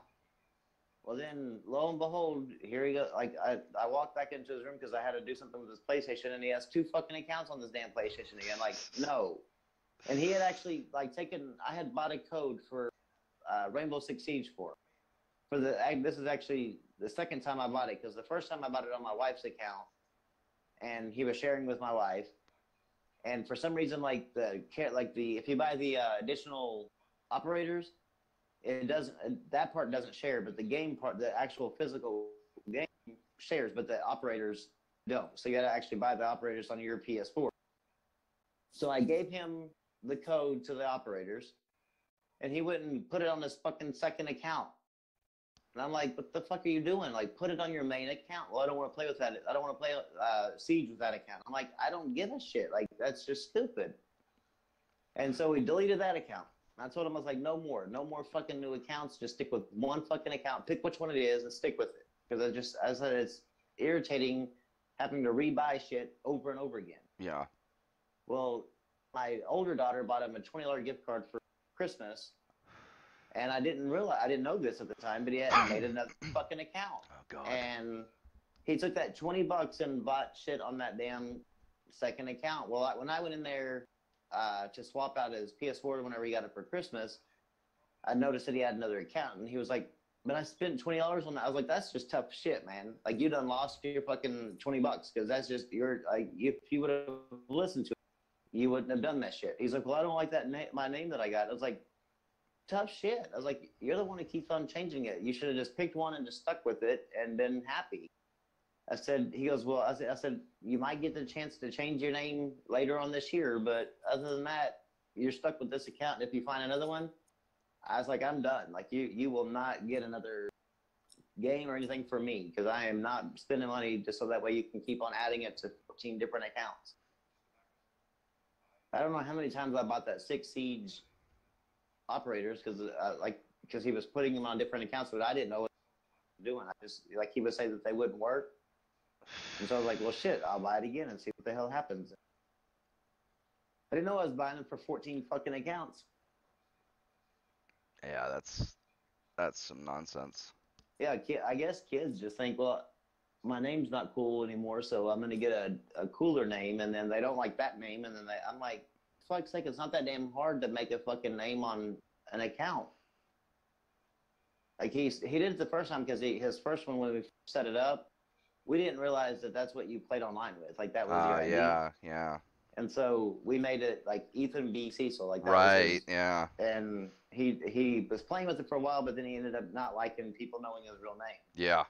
Well, then lo and behold, here he goes. Like I walked back into his room because I had to do something with his PlayStation, and he has two fucking accounts on this damn PlayStation again. Like no, and he had actually like taken. I had bought a code for Rainbow Six Siege for the. This is actually the second time I bought it because the first time I bought it on my wife's account, and he was sharing with my wife, and for some reason the if you buy the additional operators it doesn't that part doesn't share, but the game part, the actual physical game shares, but the operators don't. So you got to actually buy the operators on your PS4. So I gave him the code to the operators, and he wouldn't put it on his fucking second account. And I'm like, what the fuck are you doing? Like, put it on your main account. Well, I don't want to play with that. I don't want to play Siege with that account. I'm like, I don't give a shit. Like, that's just stupid. And so we deleted that account. I told him, I was like, no more fucking new accounts. Just stick with one fucking account. Pick which one it is and stick with it. Because I said, it's irritating having to rebuy shit over and over again. Yeah. Well, my older daughter bought him a $20 gift card for Christmas. And I didn't know this at the time, but he had made another fucking account. Oh God. And he took that $20 and bought shit on that damn second account. Well, when I went in there to swap out his PS4 whenever he got it for Christmas, I noticed that he had another account, and he was like, "But I spent $20 on that." I was like, "That's just tough shit, man. Like you done lost your fucking $20 because that's just your like if you would have listened to it, you wouldn't have done that shit." He's like, "Well, I don't like that my name that I got." I was like, "Tough shit." I was like, "You're the one who keeps on changing it. You should have just picked one and just stuck with it and been happy." I said, he goes, well, I said, you might get the chance to change your name later on this year, but other than that, you're stuck with this account. If you find another one, I was like, I'm done. Like you will not get another game or anything from me because I am not spending money just so that way you can keep on adding it to 14 different accounts. I don't know how many times I bought that 6 Siege operators because he was putting them on different accounts, but I didn't know what he was doing. I just like he would say that they wouldn't work. And so I was like, well, shit, I'll buy it again and see what the hell happens. I didn't know I was buying them for 14 fucking accounts. Yeah, that's some nonsense. Yeah, I guess kids just think, well, my name's not cool anymore, so I'm gonna get a cooler name, and then they don't like that name, and then I'm like, for fuck's sake, it's not that damn hard to make a fucking name on an account. Like he did it the first time because his first one when we set it up, we didn't realize that that's what you played online with. Like that was your ID, Yeah, yeah. and so we made it like Ethan B. Cecil. Like that was Right, his, yeah. and he was playing with it for a while, but then he ended up not liking people knowing his real name. Yeah.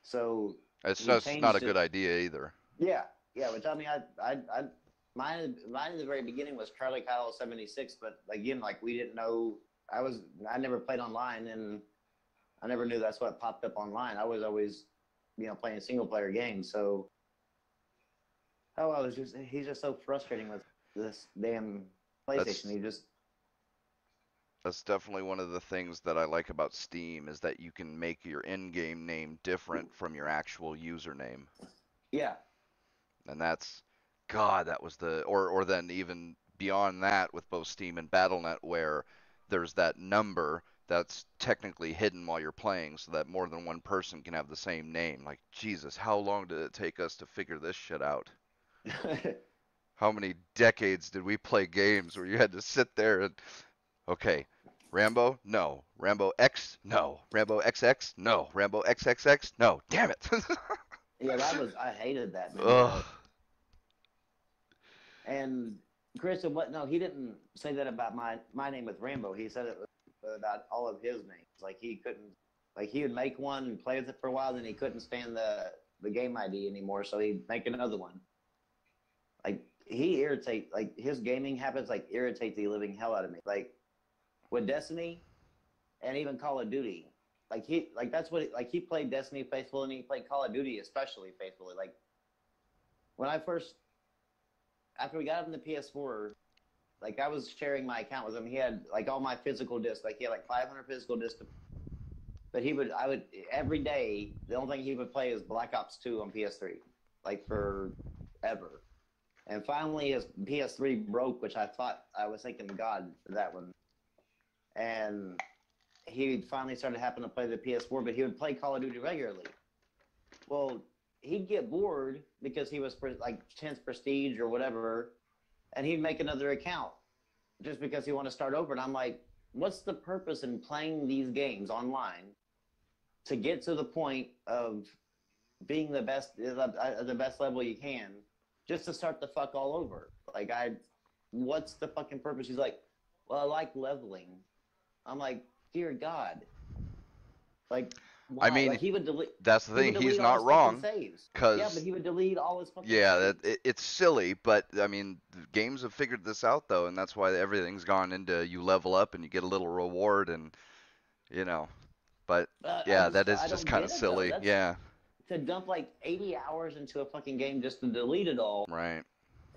So It's he just not a changed good it. idea either. Yeah, yeah. Which I mean, mine in the very beginning was Charlie Kyle 76, but again, like we didn't know. I never played online, and I never knew that's what popped up online. I was always, playing single player games. So, he's just so frustrating with this damn PlayStation. That's He just, that's definitely one of the things that I like about Steam is that you can make your in-game name different from your actual username. yeah, And that's God, that was the or then even beyond that with both Steam and Battle.net where there's that number that's technically hidden while you're playing so that more than one person can have the same name. Like Jesus, how long did it take us to figure this shit out? How many decades did we play games where you had to sit there and okay, Rambo? No. Rambo X? No. Rambo XX? No. Rambo XXX? No. Damn it. yeah. I hated that, man. Ugh. And Chris, what? No, he didn't say that about my name with Rambo. He said it about all of his names. Like he couldn't, like he would make one and play with it for a while, then he couldn't stand the game ID anymore, so he'd make another one. Like he irritate, like his gaming habits like irritate the living hell out of me. Like with Destiny and even Call of Duty, like that's what like he played Destiny faithfully and he played Call of Duty especially faithfully. Like when I first after we got him the PS4, like I was sharing my account with him. He had like all my physical discs. Like he had like 500 physical discs. But I would every day. The only thing he would play is Black Ops 2 on PS3, like forever. And finally, his PS3 broke, which I was thinking God for that one. And he finally started happening to play the PS4, but he would play Call of Duty regularly. Well, he'd get bored because he was like 10th prestige or whatever, and he'd make another account just because he wanted to start over. And I'm like, what's the purpose in playing these games online to get to the point of being the best level you can, just to start the fuck all over? Like what's the fucking purpose? He's like, well, I like leveling. I'm like, dear God, like I why? mean, Like he would delete. that's the He thing. would He's delete all not his fucking wrong, saves. Yeah, but cause he would delete all his fucking yeah, saves. it's silly, but I mean, games have figured this out though, and that's why everything's gone into you level up and you get a little reward and you know. But yeah, that is I just don't kind get of it though. silly. That's Yeah, to dump like 80 hours into a fucking game just to delete it all right.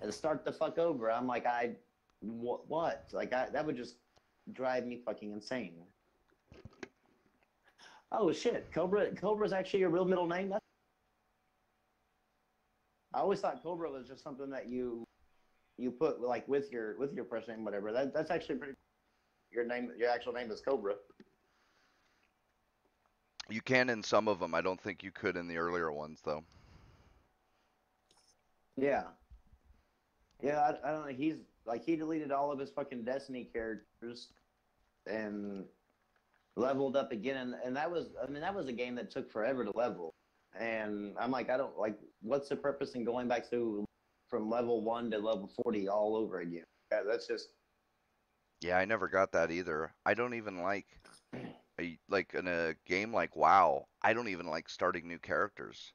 and start the fuck over. I'm like, what? Like that would just drive me fucking insane. Oh shit, Cobra's actually your real middle name. I always thought Cobra was just something that you put like with your first name, whatever. That's actually pretty. Your actual name is Cobra. You can in some of them. I don't think you could in the earlier ones though. Yeah, yeah. I don't know. He's like he deleted all of his fucking Destiny characters and leveled up again, and that was I mean that was a game that took forever to level. And I'm like, I don't like. What's the purpose in going back to from level 1 to level 40 all over again? Yeah, that's just Yeah, I never got that either. I don't even like in a game like WoW, I don't even like starting new characters.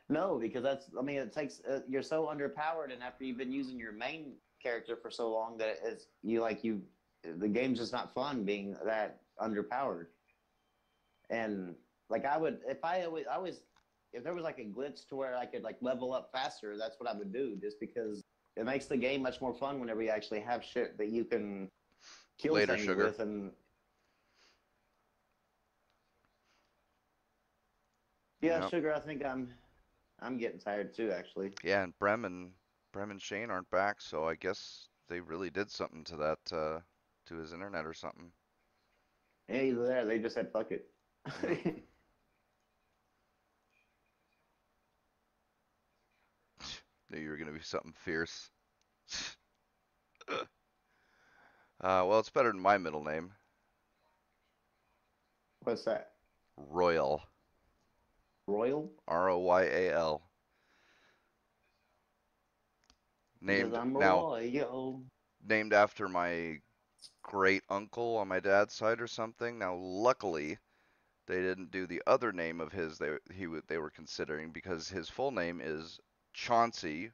no, because that's I mean it takes you're so underpowered, and after you've been using your main character for so long that it's you the game's just not fun being that underpowered. And like I would if I always if there was like a glitch to where I could like level up faster, that's what I would do just because it makes the game much more fun whenever you actually have shit that you can kill Later, things sugar. with. And yeah, Yep. sugar, I think I'm getting tired too actually. Yeah, and Brem and Shane aren't back, so I guess they really did something to that to his internet or something. Yeah, either there they just said fuck it. Yep. Knew you were gonna be something fierce. Well, it's better than my middle name, What's that? Royal. Royal? Royal. Because Named I'm now royal. named after my great uncle on my dad's side or something. Now, luckily, they didn't do the other name of his they were considering because his full name is Chauncey,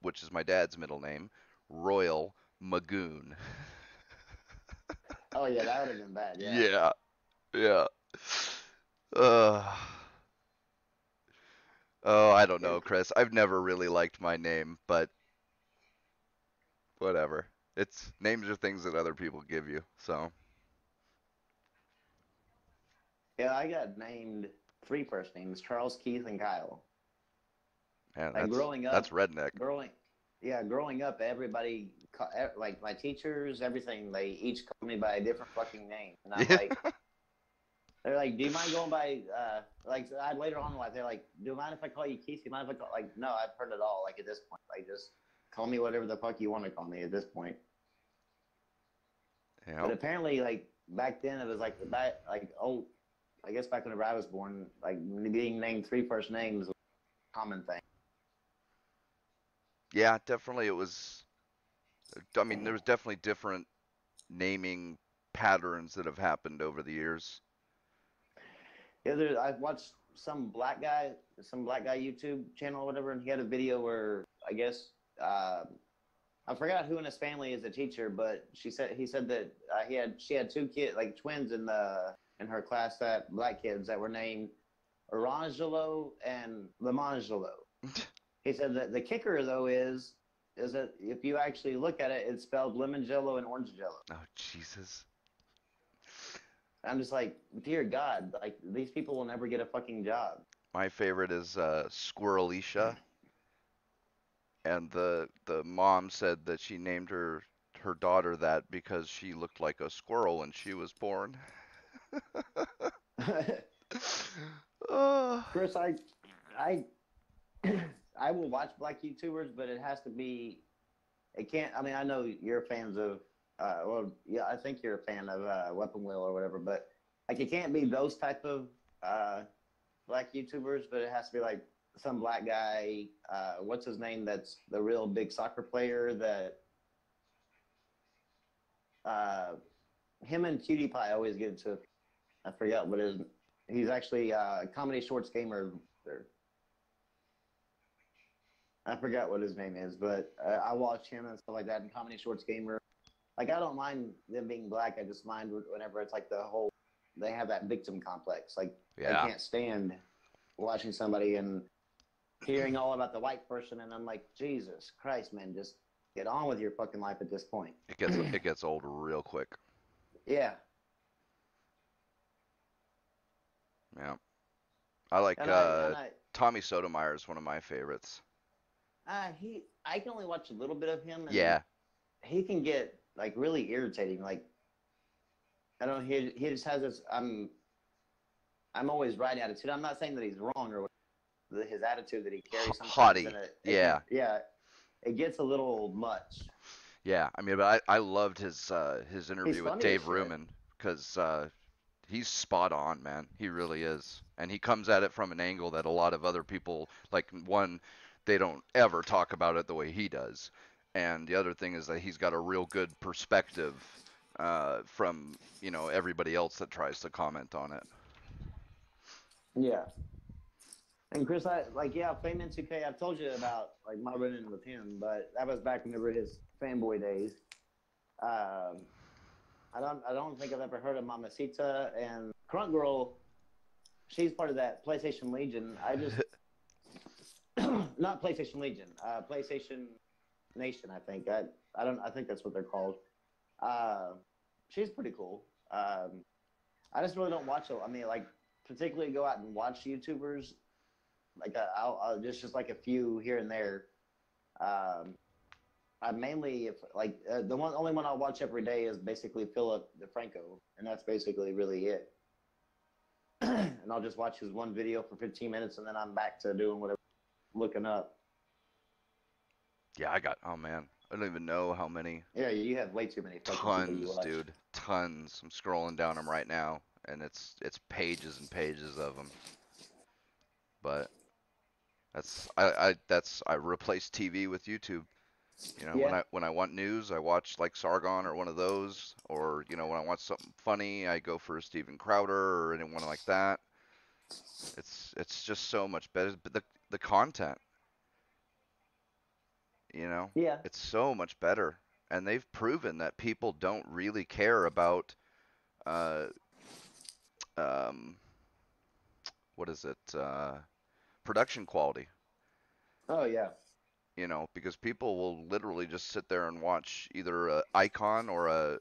which is my dad's middle name, Royal Magoon. Oh yeah, that would have been bad. Yeah. Yeah, yeah. Uh, oh, I don't Yeah. know, Chris. I've never really liked my name, but whatever. It's names are things that other people give you. So, Yeah, I got named three first names: Charles, Keith, and Kyle. man, Like that's redneck. growing up, everybody, like my teachers, everything, they each called me by a different fucking name, and I'm Yeah. like, they're like, do you mind going by, like, I later on in life, they're like, do you mind if I call you Keith? Do you mind if I call, like, no, I've heard it all. Like at this point, like just call me whatever the fuck you want to call me at this point. But Yep. apparently, like back then, it was like oh, I guess back whenever I was born, like being named three first names was a common thing. Yeah, definitely it was. I mean, there was definitely different naming patterns that have happened over the years. Yeah, I watched some black guy YouTube channel or whatever, and he had a video where I guess I forgot who in his family is a teacher, but he said that she had two kids, like twins in her class, that black kids that were named Orangelo and Lamangelo. He said that the kicker though is that if you actually look at it, it's spelled lemon jello and orange jello. Oh, Jesus. I'm just like, dear God, like these people will never get a fucking job. My favorite is Squirrelicia, and the mom said that she named her daughter that because she looked like a squirrel when she was born. Oh, Chris, I, I will watch black YouTubers, but it has to be. It can't. I mean, I know you're fans of. Well, yeah, I think you're a fan of Weapon Wheel or whatever, but like it can't be those type of black YouTubers, but it has to be like some black guy. What's his name? That's the real big soccer player. That uh, him and Cutie Pie always get into. I forgot what his. He's actually a comedy shorts gamer. I forgot what his name is, but I watch him and stuff like that. And comedy shorts gamer. Like I don't mind them being black. I just mind whenever it's like the whole they have that victim complex. Like I yeah. can't stand watching somebody and hearing all about the white person, and I'm like, Jesus Christ, man, just get on with your fucking life at this point. It gets old real quick. Yeah, Yeah. I like and Tommy Sotomayor is one of my favorites. I can only watch a little bit of him, and Yeah. he can get like really irritating. Like I don't know, he just has this I'm always right attitude. I'm not saying that he's wrong or his attitude that he carries sometimes, Haughty. and Yeah. yeah, it gets a little much. Yeah. I mean, but I loved his He's interview with funny as Dave shit. Ruman because he's spot on, man. He really is. And he comes at it from an angle that a lot of other people, like, one, they don't ever talk about it the way he does. And the other thing is that he's got a real good perspective from, everybody else that tries to comment on it. Yeah. And Chris, Fame N2K. I've told you about like my run-in with him, but that was back whenever his fanboy days. Um, I don't think I've ever heard of Mamacita and Crunk Girl. She's part of that PlayStation Legion. I just not PlayStation Legion, PlayStation Nation. I think I don't. I think that's what they're called. Uh, she's pretty cool. I just really don't watch. I mean, like particularly go out and watch YouTubers. Like I'll just like a few here and there. Um, I mainly if like the only one I'll watch every day is basically Philip DeFranco, and that's basically really it. And I'll just watch his one video for 15 minutes, and then I'm back to doing whatever, looking up. Yeah, oh man, I don't even know how many. Yeah, you have way too many fucking people you Tons, watch. dude. Tons. I'm scrolling down them right now, and it's pages and pages of them. But I replace TV with YouTube. You know, Yeah, when I want news, I watch like Sargon or one of those, or you know, when I want something funny, I go for Steven Crowder or anyone like that. It's just so much better. But the content, you know, yeah. it's so much better, and they've proven that people don't really care about uh um what is it production quality. Oh yeah, You know, because people will literally just sit there and watch either a icon or a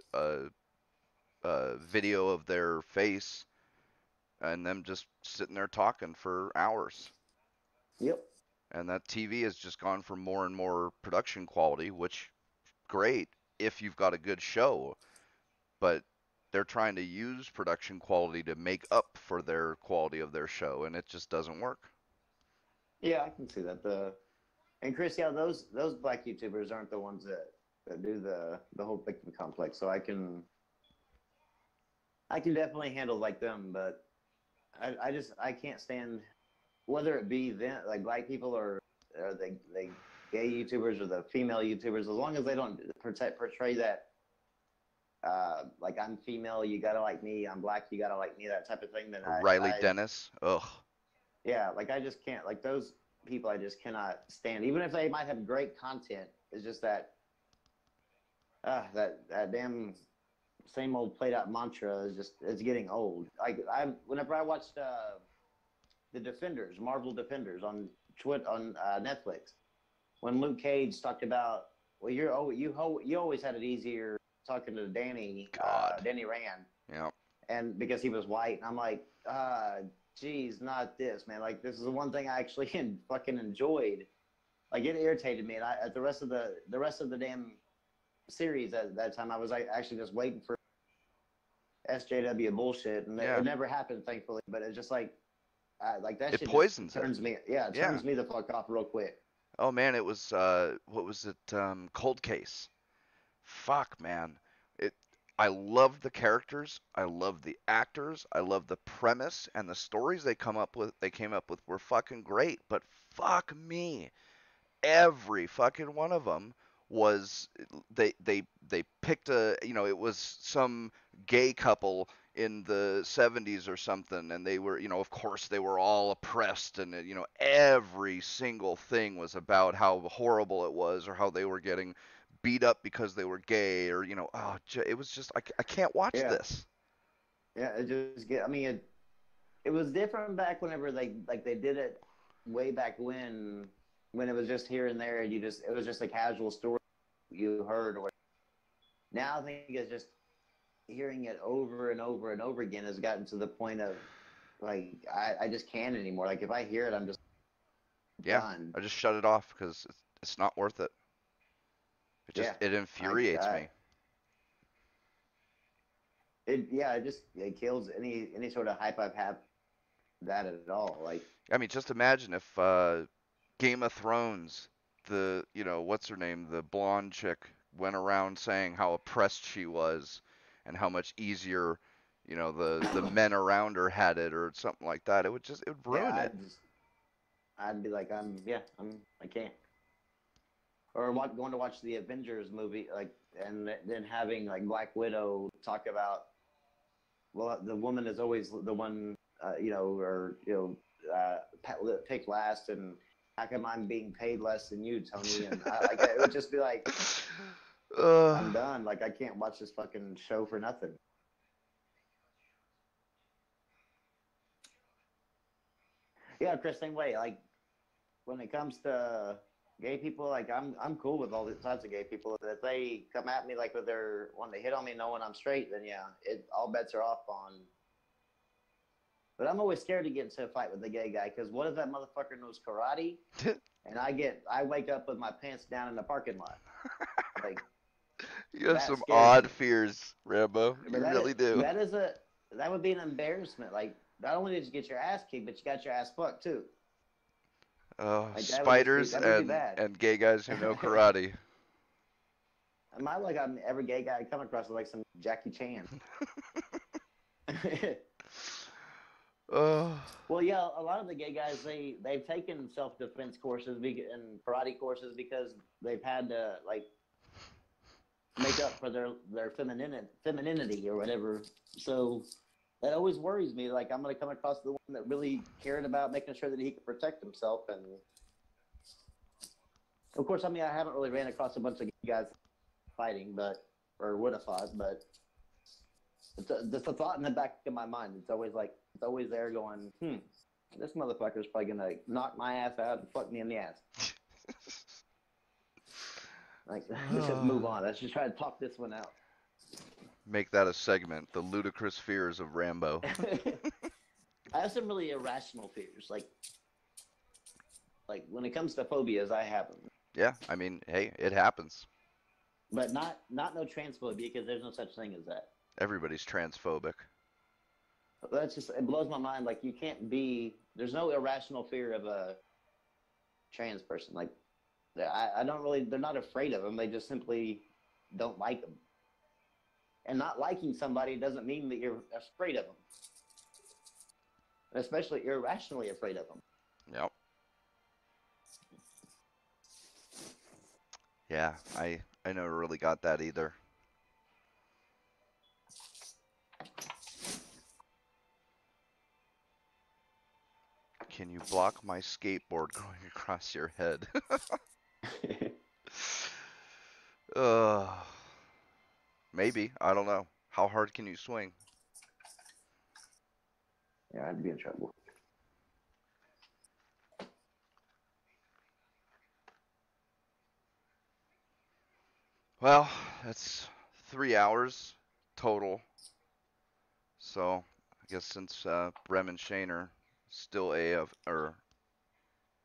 video of their face and them just sitting there talking for hours. yep, And that TV has just gone for more and more production quality, which great if you've got a good show, but they're trying to use production quality to make up for their quality of their show, and it just doesn't work. yeah. I can see that. And Chris, yeah, those black YouTubers aren't the ones that do the whole victim complex. So I can definitely handle like them, but I just I can't stand whether it be them like black people or the gay YouTubers or the female YouTubers, as long as they don't portray that like I'm female, you gotta like me, I'm black, you gotta like me, that type of thing, then Riley I Dennis, ugh. yeah, like I just can't like those people I just cannot stand. Even if they might have great content, it's just that that damn same old played out mantra is just it's getting old. Like I whenever I watched the Defenders, Marvel Defenders on Netflix, when Luke Cage talked about, well, you always had it easier talking to God. Danny Rand, Yeah. and because he was white, and I'm like, geez, not this, man. Like this is the one thing I actually fucking enjoyed. Like it irritated me, and I at the rest of the damn series at that time, I was like actually just waiting for SJW bullshit, and Yeah. it never happened, thankfully. But it's just like that It shit just poisons it. turns me, yeah, it Yeah. turns me the fuck off real quick. Oh man, it was what was it? Cold Case. Fuck man. It I loved the characters, I loved the actors, I loved the premise and the stories they came up with were fucking great, but fuck me. Every fucking one of them was they picked a, you know, it was some gay couple in the 70s or something, and they were, you know, of course they were all oppressed, and you know, every single thing was about how horrible it was or how they were getting beat up because they were gay, or you know, oh, it was just I can't watch Yeah, this. yeah, it just get. I mean, it was different back whenever they did it way back when it was just here and there, and it was just a casual story you heard. Or now I think it's just hearing it over and over and over again has gotten to the point of like I just can't anymore. Like if I hear it, I'm just Yeah, done. I just shut it off because it's not worth it. Yeah, It I, infuriates I me. it yeah, it kills any sort of hype I've had that at all. Like I mean, just imagine if Game of Thrones, the, you know, what's her name, the blonde chick, went around saying how oppressed she was and how much easier, you know, the men around her had it or something like that. It would yeah, ruin it. I'd be like I can't. Or what going to watch the Avengers movie like and then having like Black Widow talk about, well, the woman is always the one, or picked last, and how come I'm being paid less than you, Tony? And like it would just be like, uh, I'm done. Like I can't watch this fucking show for nothing. Yeah, Chris, same way. Like when it comes to gay people, like I'm cool with all the types of gay people. If they come at me like with their when they hit on me knowing I'm straight, then yeah, it all bets are off on. But I'm always scared to get into a fight with the gay guy because what if that motherfucker knows karate and I wake up with my pants down in the parking lot? Like you have that some scares odd me. fears, Rambo. But You really do. that would be an embarrassment. Like not only did you get your ass kicked, but you got your ass fucked too. Like Spiders that would be and bad. gay guys who know karate. Am I like I'm every gay guy I come across is like some Jackie Chan? Uh, Well, yeah, a lot of the gay guys they've taken self defense courses and karate courses because they've had to like make up for their femininity or whatever. So that always worries me. Like I'm going to come across the one that really cared about making sure that he could protect himself. And of course, I mean, I haven't really ran across a bunch of guys fighting, but or would have fought, but just a thought in the back of my mind. It's always there going, this motherfucker's probably gonna knock my ass out and fuck me in the ass. Like, let's just move on. Let's just try to talk this one out. make that a segment. The ludicrous fears of Rambo. I have some really irrational fears. Like when it comes to phobias, I have them, Yeah, I mean, hey, it happens. but not no transphobia because there's no such thing as that. Everybody's transphobic. That's just it blows my mind. Like you can't be. There's no irrational fear of a trans person. Like I don't really. They're not afraid of them. They just simply don't like them. And not liking somebody doesn't mean that you're afraid of them, especially irrationally afraid of them. Yep. Yeah, I never really got that either. Can you block my skateboard going across your head? uh, maybe. I don't know. How hard can you swing? Yeah, I'd be in trouble. Well, that's 3 hours total. So I guess since Rem and Shane are still AF or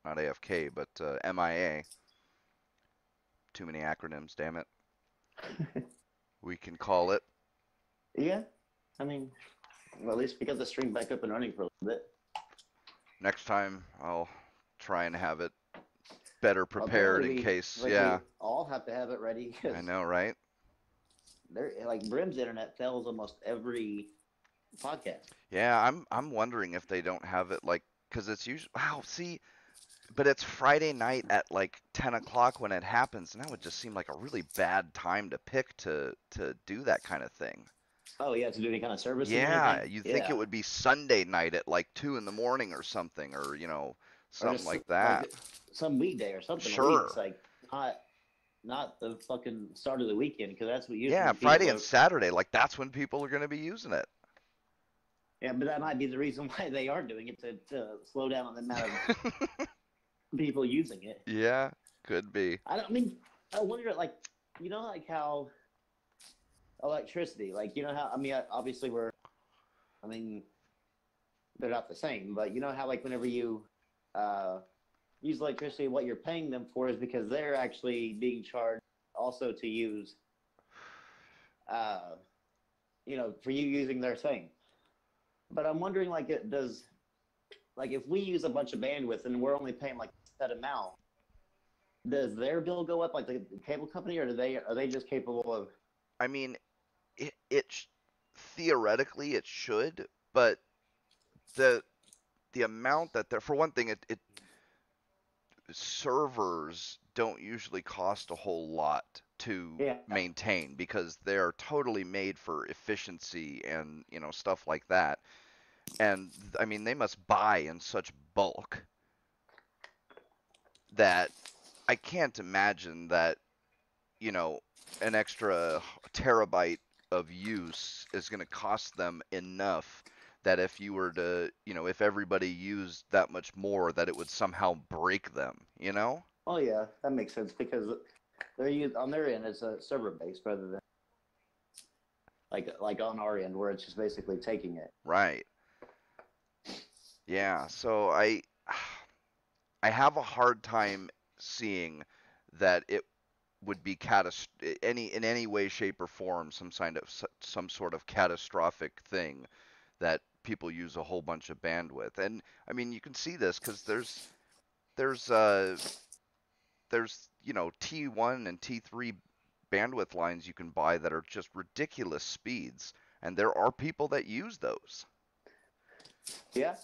not AFK, but MIA. Too many acronyms, damn it. We can call it. Yeah, I mean, well, at least we got the stream back up and running for a little bit. Next time I'll try and have it better prepared in case. Yeah. We all have to have it ready. I know, right? They're like Brim's internet fails almost every podcast. Yeah, I'm wondering if they don't have it like because it's usually wow. See, but it's Friday night at like 10 o'clock when it happens, and that would just seem like a really bad time to pick to do that kind of thing. Oh yeah, to do any kind of servicing or Yeah, anything. you'd think Yeah, it would be Sunday night at like 2 in the morning or something, or or something just like that. like some weekday or something. At Sure. least like not the fucking start of the weekend because that's what Yeah, usually Friday people and are. Saturday, like that's when people are going to be using it. Yeah, but that might be the reason why they are doing it to slow down on the amount of people using it. Yeah, could be. I mean, I wonder like like how electricity, like how I mean obviously I mean they're not the same, but you know how like whenever you use electricity, what you're paying them for is because they're actually being charged also to use uh for you using their thing. But I'm wondering like it does like if we use a bunch of bandwidth and we're only paying like a set amount, does their bill go up like the cable company, or are they just capable of? I mean, theoretically it should, but the amount that they're for one thing, it servers don't usually cost a whole lot to Yeah. maintain because they're totally made for efficiency and stuff like that. And I mean, they must buy in such bulk that I can't imagine that an extra terabyte of use is going to cost them enough that if you were to, if everybody used that much more, that it would somehow break them. Oh yeah, that makes sense because they're used on their end as a server based rather than like on our end where it's just basically taking it. Right. Yeah. So I have a hard time seeing that it would be in any way, shape, or form some sort of catastrophic thing that people use a whole bunch of bandwidth. And I mean, you can see this because there's there's T1 and T3 bandwidth lines you can buy that are just ridiculous speeds, and there are people that use those. Yeah,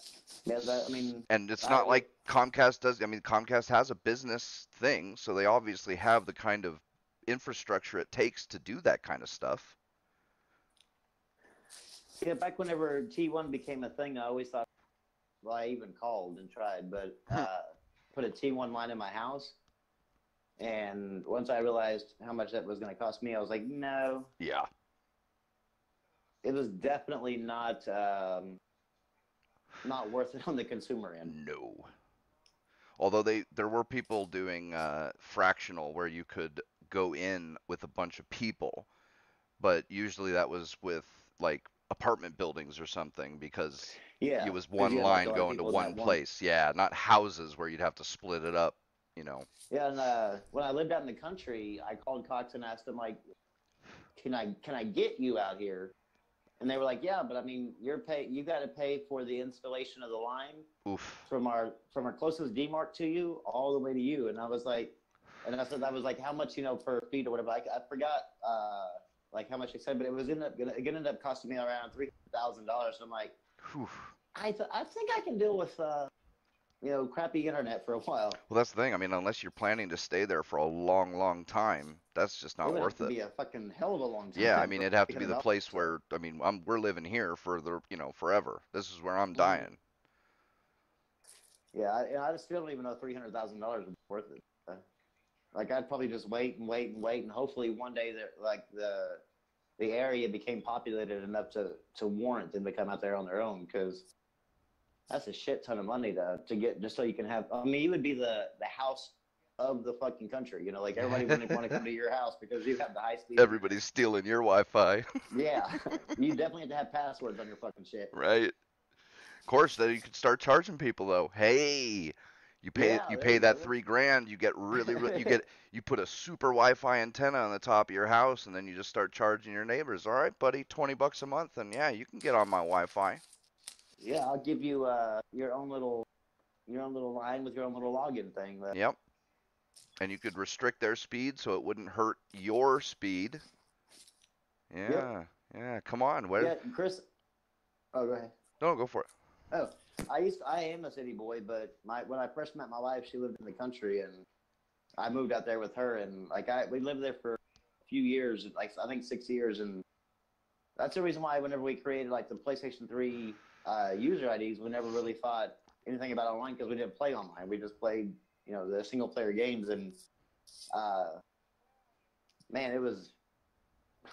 yeah. I mean, And it's I not like Comcast does. I mean, Comcast has a business thing, so they obviously have the kind of infrastructure it takes to do that kind of stuff. yeah. Back whenever T1 became a thing, I always thought. Well, I even called and tried, but put a T1 line in my house. And once I realized how much that was going to cost me, I was like, no, Yeah. it was definitely not worth it on the consumer end. No. Although there were people doing fractional where you could go in with a bunch of people, but usually that was with like apartment buildings or something because Yeah, it was because one you had like a line lot of going to people in one that one. place. Yeah, not houses where you'd have to split it up, you know. Yeah, and when I lived out in the country, I called Cox and asked them like, can I get you out here? And they were like, yeah, but I mean, you got to pay for the installation of the line Oof. from our closest DMARC to you all the way to you. And I was like, and I said that was like how much per feet or whatever. I forgot like how much they said, but it was ended up costing me around $300,000. So I'm like, Whew. I think I can deal with crappy internet for a while. Well, that's the thing. I mean, unless you're planning to stay there for a long, long time, that's just It not would have worth to it. be a fucking hell of a long Yeah, I time mean, for it'd have to be the $300. place So. where, I mean, we're living here for forever. This is where I'm Mm-hmm. dying. Yeah, I still don't even know $300,000 would be worth it. Like I'd probably just wait and wait and wait, and hopefully one day that like the area became populated enough to warrant them to come out there on their own, because that's a shit ton of money to get just so you can have. I mean, you would be the house of the fucking country. Like everybody wouldn't want to come to your house because you have the high speed internet. Everybody's stealing your Wi-Fi, Yeah, you definitely have to have passwords on your fucking shit. right? Of course, then you could start charging people though. Hey, Yeah, you there pay you that go. $3 grand, you get you put a super Wi-Fi antenna on the top of your house, and then you just start charging your neighbors. All right, buddy, $20 a month, and yeah, you can get on my Wi-Fi. Yeah, I'll give you your own little line with your own little login thing. Yep, and you could restrict their speed so it wouldn't hurt your speed. Yep. Yeah, yeah. Come on, what? Yeah, Chris. Oh, go ahead. No, go for it. Oh, I am a city boy, but when I first met my wife, she lived in the country, and I moved out there with her, and like we lived there for a few years, like I think 6 years, and that's the reason why whenever we created like the PlayStation 3 user IDs, we never really thought anything about online because we didn't play online. We just played, the single player games, and uh, man,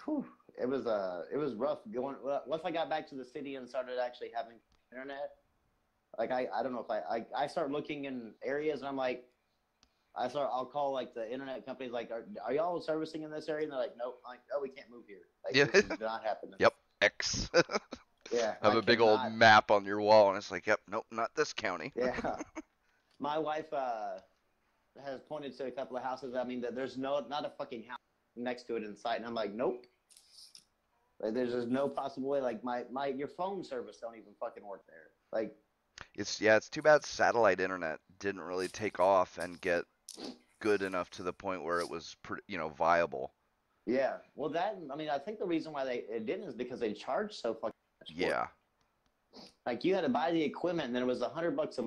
whew, it was rough going. Once I got back to the city and started actually having internet, like I don't know if I start looking in areas and I'm like, I'll call like the internet companies like, are y'all servicing in this area? And they're like, nope. I'm like, oh, we can't move here. Like Yeah. this is not happening. Yep. X. Yeah, Have I a big old cannot. map on your wall, and it's like, yep, nope, not this county. Yeah, my wife has pointed to a couple of houses. I mean, that there's not a fucking house next to it in sight, and I'm like, nope. Like, there's just no possible way. Like your phone service don't even fucking work there. Like, It's too bad satellite internet didn't really take off and get good enough to the point where it was, viable. yeah. Well, I mean, I think the reason why it didn't is because they charged so fucking much for it. Yeah. Like you had to buy the equipment, and then it was $100 a month,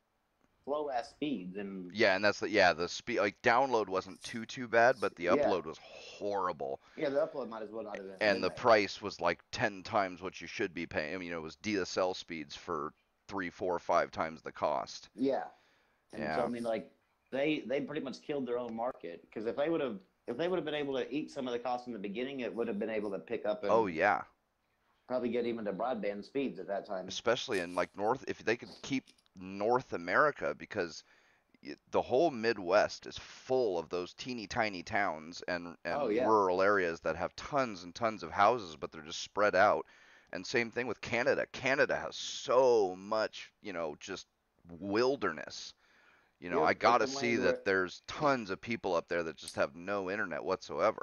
slow ass speeds, and Yeah, and the speed, like download wasn't too bad, but the yeah, upload was horrible. yeah. The upload might as well not have And been the that. price was like 10 times what you should be paying. I mean, it was DSL speeds for 3, 4, 5 times the cost. Yeah, and so I Yeah. mean, like they pretty much killed their own market, because if they would have been able to eat some of the costs in the beginning, it would have been able to pick up Oh and yeah. probably get even to broadband speeds at that time. Especially in like if they could keep North America, because the whole Midwest is full of those teeny tiny towns Oh and yeah, rural areas that have tons and tons of houses, but they're just spread out. And same thing with Canada. Canada has so much, just wilderness. I yep. gotta Open see land where that there's tons of people up there that just have no internet whatsoever.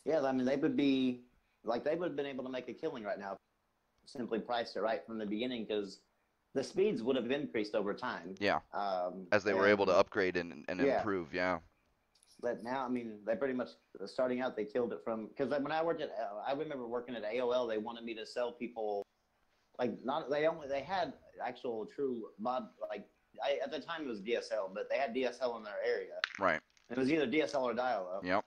yeah, I mean they would have been able to make a killing right now, simply priced it right from the beginning, because the speeds would have increased over time. Yeah, as they were able to And upgrade and yeah, improve. Yeah, but now, I mean, they pretty much starting out they killed it from because when I worked at, I remember working at AOL. They wanted me to sell people like not they had actual true mod like at the time it was DSL, but they had DSL in their area. right. It was either DSL or dial-up, Yep.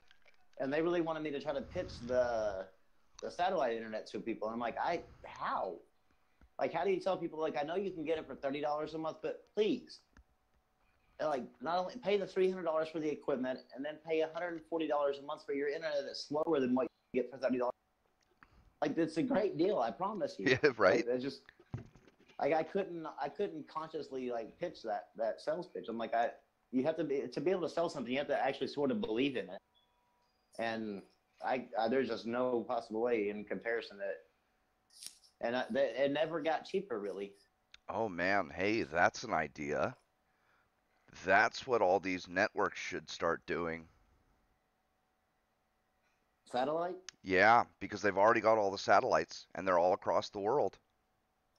and they really wanted me to try to pitch the satellite internet to people. And I'm like, how? Like, how do you tell people? Like, I know you can get it for $30 a month, but please, like, not only pay the $300 for the equipment, and then pay $140 a month for your internet that's slower than what you get for $30. Like, it's a great deal, I promise you. Yeah, right. It's just like I couldn't consciously like pitch that sales pitch. I'm like, you have to be able to sell something, you have to actually sort of believe in it. And there's just no possible way in comparison that. And it never got cheaper, really. Oh man, hey, that's an idea. That's what all these networks should start doing. Satellite? Yeah, because they've already got all the satellites and they're all across the world.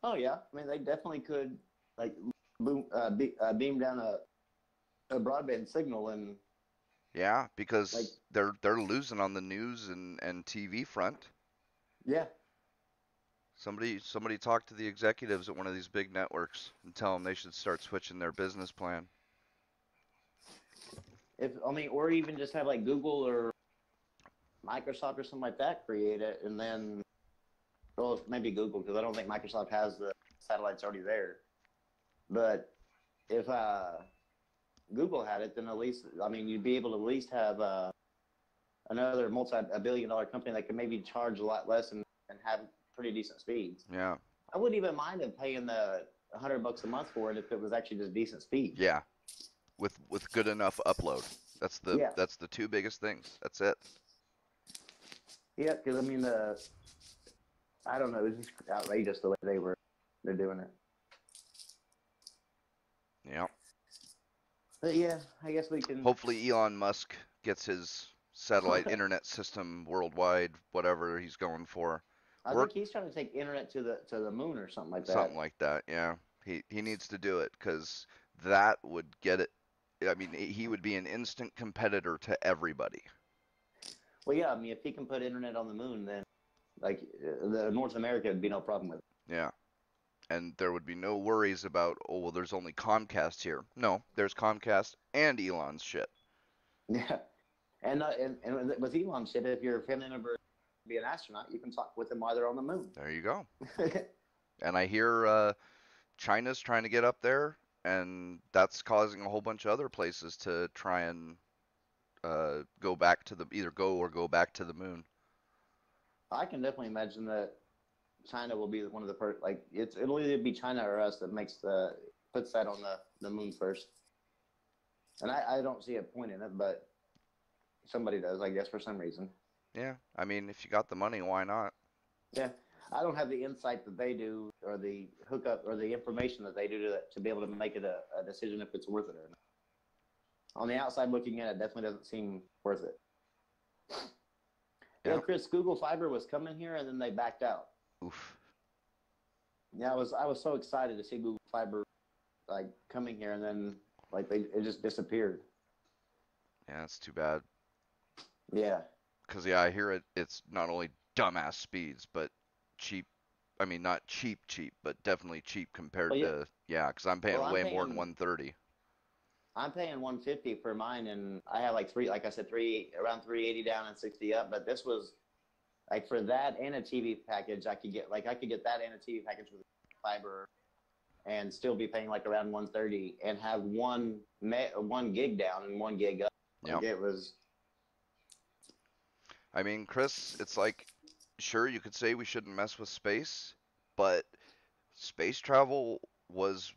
Oh yeah, I mean they definitely could like beam down a broadband signal and Yeah, like because they're losing on the news and TV front. yeah. Somebody talk to the executives at one of these big networks and tell them they should start switching their business plan. If I mean, or even just have like Google or Microsoft or something like that create it, and then well, maybe Google because I don't think Microsoft has the satellites already there. But if Google had it, then at least I mean you'd be able to at least have another multi-billion-dollar company that could maybe charge a lot less and have pretty decent speeds. Yeah. I wouldn't even mind them paying the $100 a month for it if it was actually just decent speed. Yeah. With good enough upload. Yeah, That's the two biggest things. That's it. yeah, because I mean I don't know, it was just outrageous the way they're doing it. Yeah. But yeah, I guess we can. Hopefully Elon Musk gets his satellite internet system worldwide, whatever he's going for. I think he's trying to take internet to the moon or something like that. Something like that. Yeah. He needs to do it because that would get it. I mean, he would be an instant competitor to everybody. Well, yeah, I mean, if he can put internet on the moon, then like the North America would be no problem with it. Yeah. And there would be no worries about, oh, well, there's only Comcast here. No, there's Comcast and Elon's shit. Yeah, and with Elon's shit, if your family member be an astronaut, you can talk with them while they're on the moon. There you go. And I hear China's trying to get up there, and that's causing a whole bunch of other places to try and go back to either go back to the moon. I can definitely imagine that China will be one of the first. Like it'll either be China or us that puts that on the moon first. And I don't see a point in it, but somebody does, I guess, for some reason. Yeah, I mean, if you got the money, why not? Yeah, I don't have the insight that they do, or the hookup, or the information that they do to be able to make it a decision if it's worth it or not. On the outside looking in, it definitely doesn't seem worth it. Yeah. You know, Chris, Google Fiber was coming here, and then they backed out. Oof. Yeah, I was so excited to see Google Fiber like coming here, and then like it just disappeared. Yeah, it's too bad. Yeah. Because yeah, I hear it's not only dumbass speeds, but cheap. I mean, not cheap, but definitely cheap compared to because I'm paying way more than 130. I'm paying 150 for mine, and I have like like I said, around 380 down and 60 up. But this was like for that and a TV package, I could get that and a TV package with fiber, and still be paying like around 130, and have one gig down and 1 gig up. Like it was. I mean, Chris, it's like, sure, you could say we shouldn't mess with space, but space travel was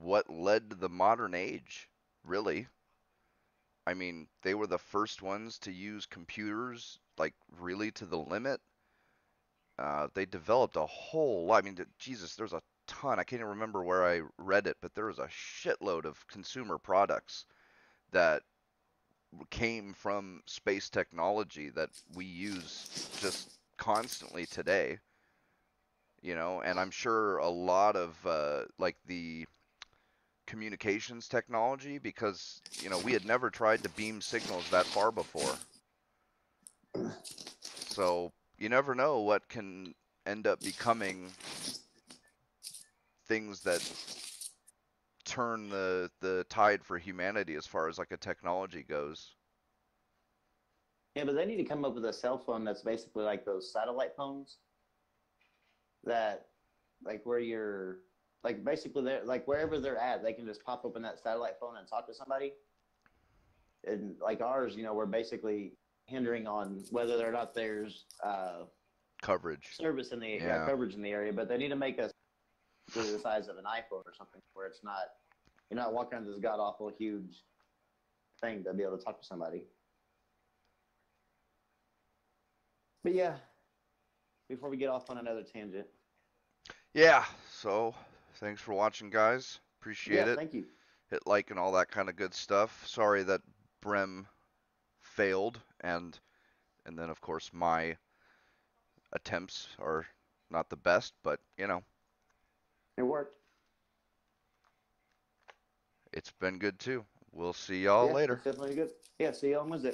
what led to the modern age, really. I mean, they were the first ones to use computers, like, really to the limit. They developed a whole lot. I mean, Jesus, there's a ton. I can't even remember where I read it, but there was a shitload of consumer products that came from space technology that we use just constantly today. and I'm sure a lot of like the communications technology, because we had never tried to beam signals that far before. So you never know what can end up becoming things that turn the tide for humanity as far as like a technology goes. Yeah, but they need to come up with a cell phone that's basically like those satellite phones that, like, where you're, like, basically they're like wherever they're at, they can just pop open that satellite phone and talk to somebody. And like ours, we're basically hindering on whether or not there's Coverage. service in the Yeah. coverage in the area. But they need to make us the size of an iPhone or something where it's not you're not walking around this god awful huge thing to be able to talk to somebody. But yeah, before we get off on another tangent, Yeah. So thanks for watching, guys. yeah, Appreciate it. thank you. Hit like and all that kind of good stuff. Sorry that Brem failed, and then of course my attempts are not the best, but It worked. it's been good too. We'll see y'all Yeah, later. it's definitely good. Yeah, see you on Wednesday.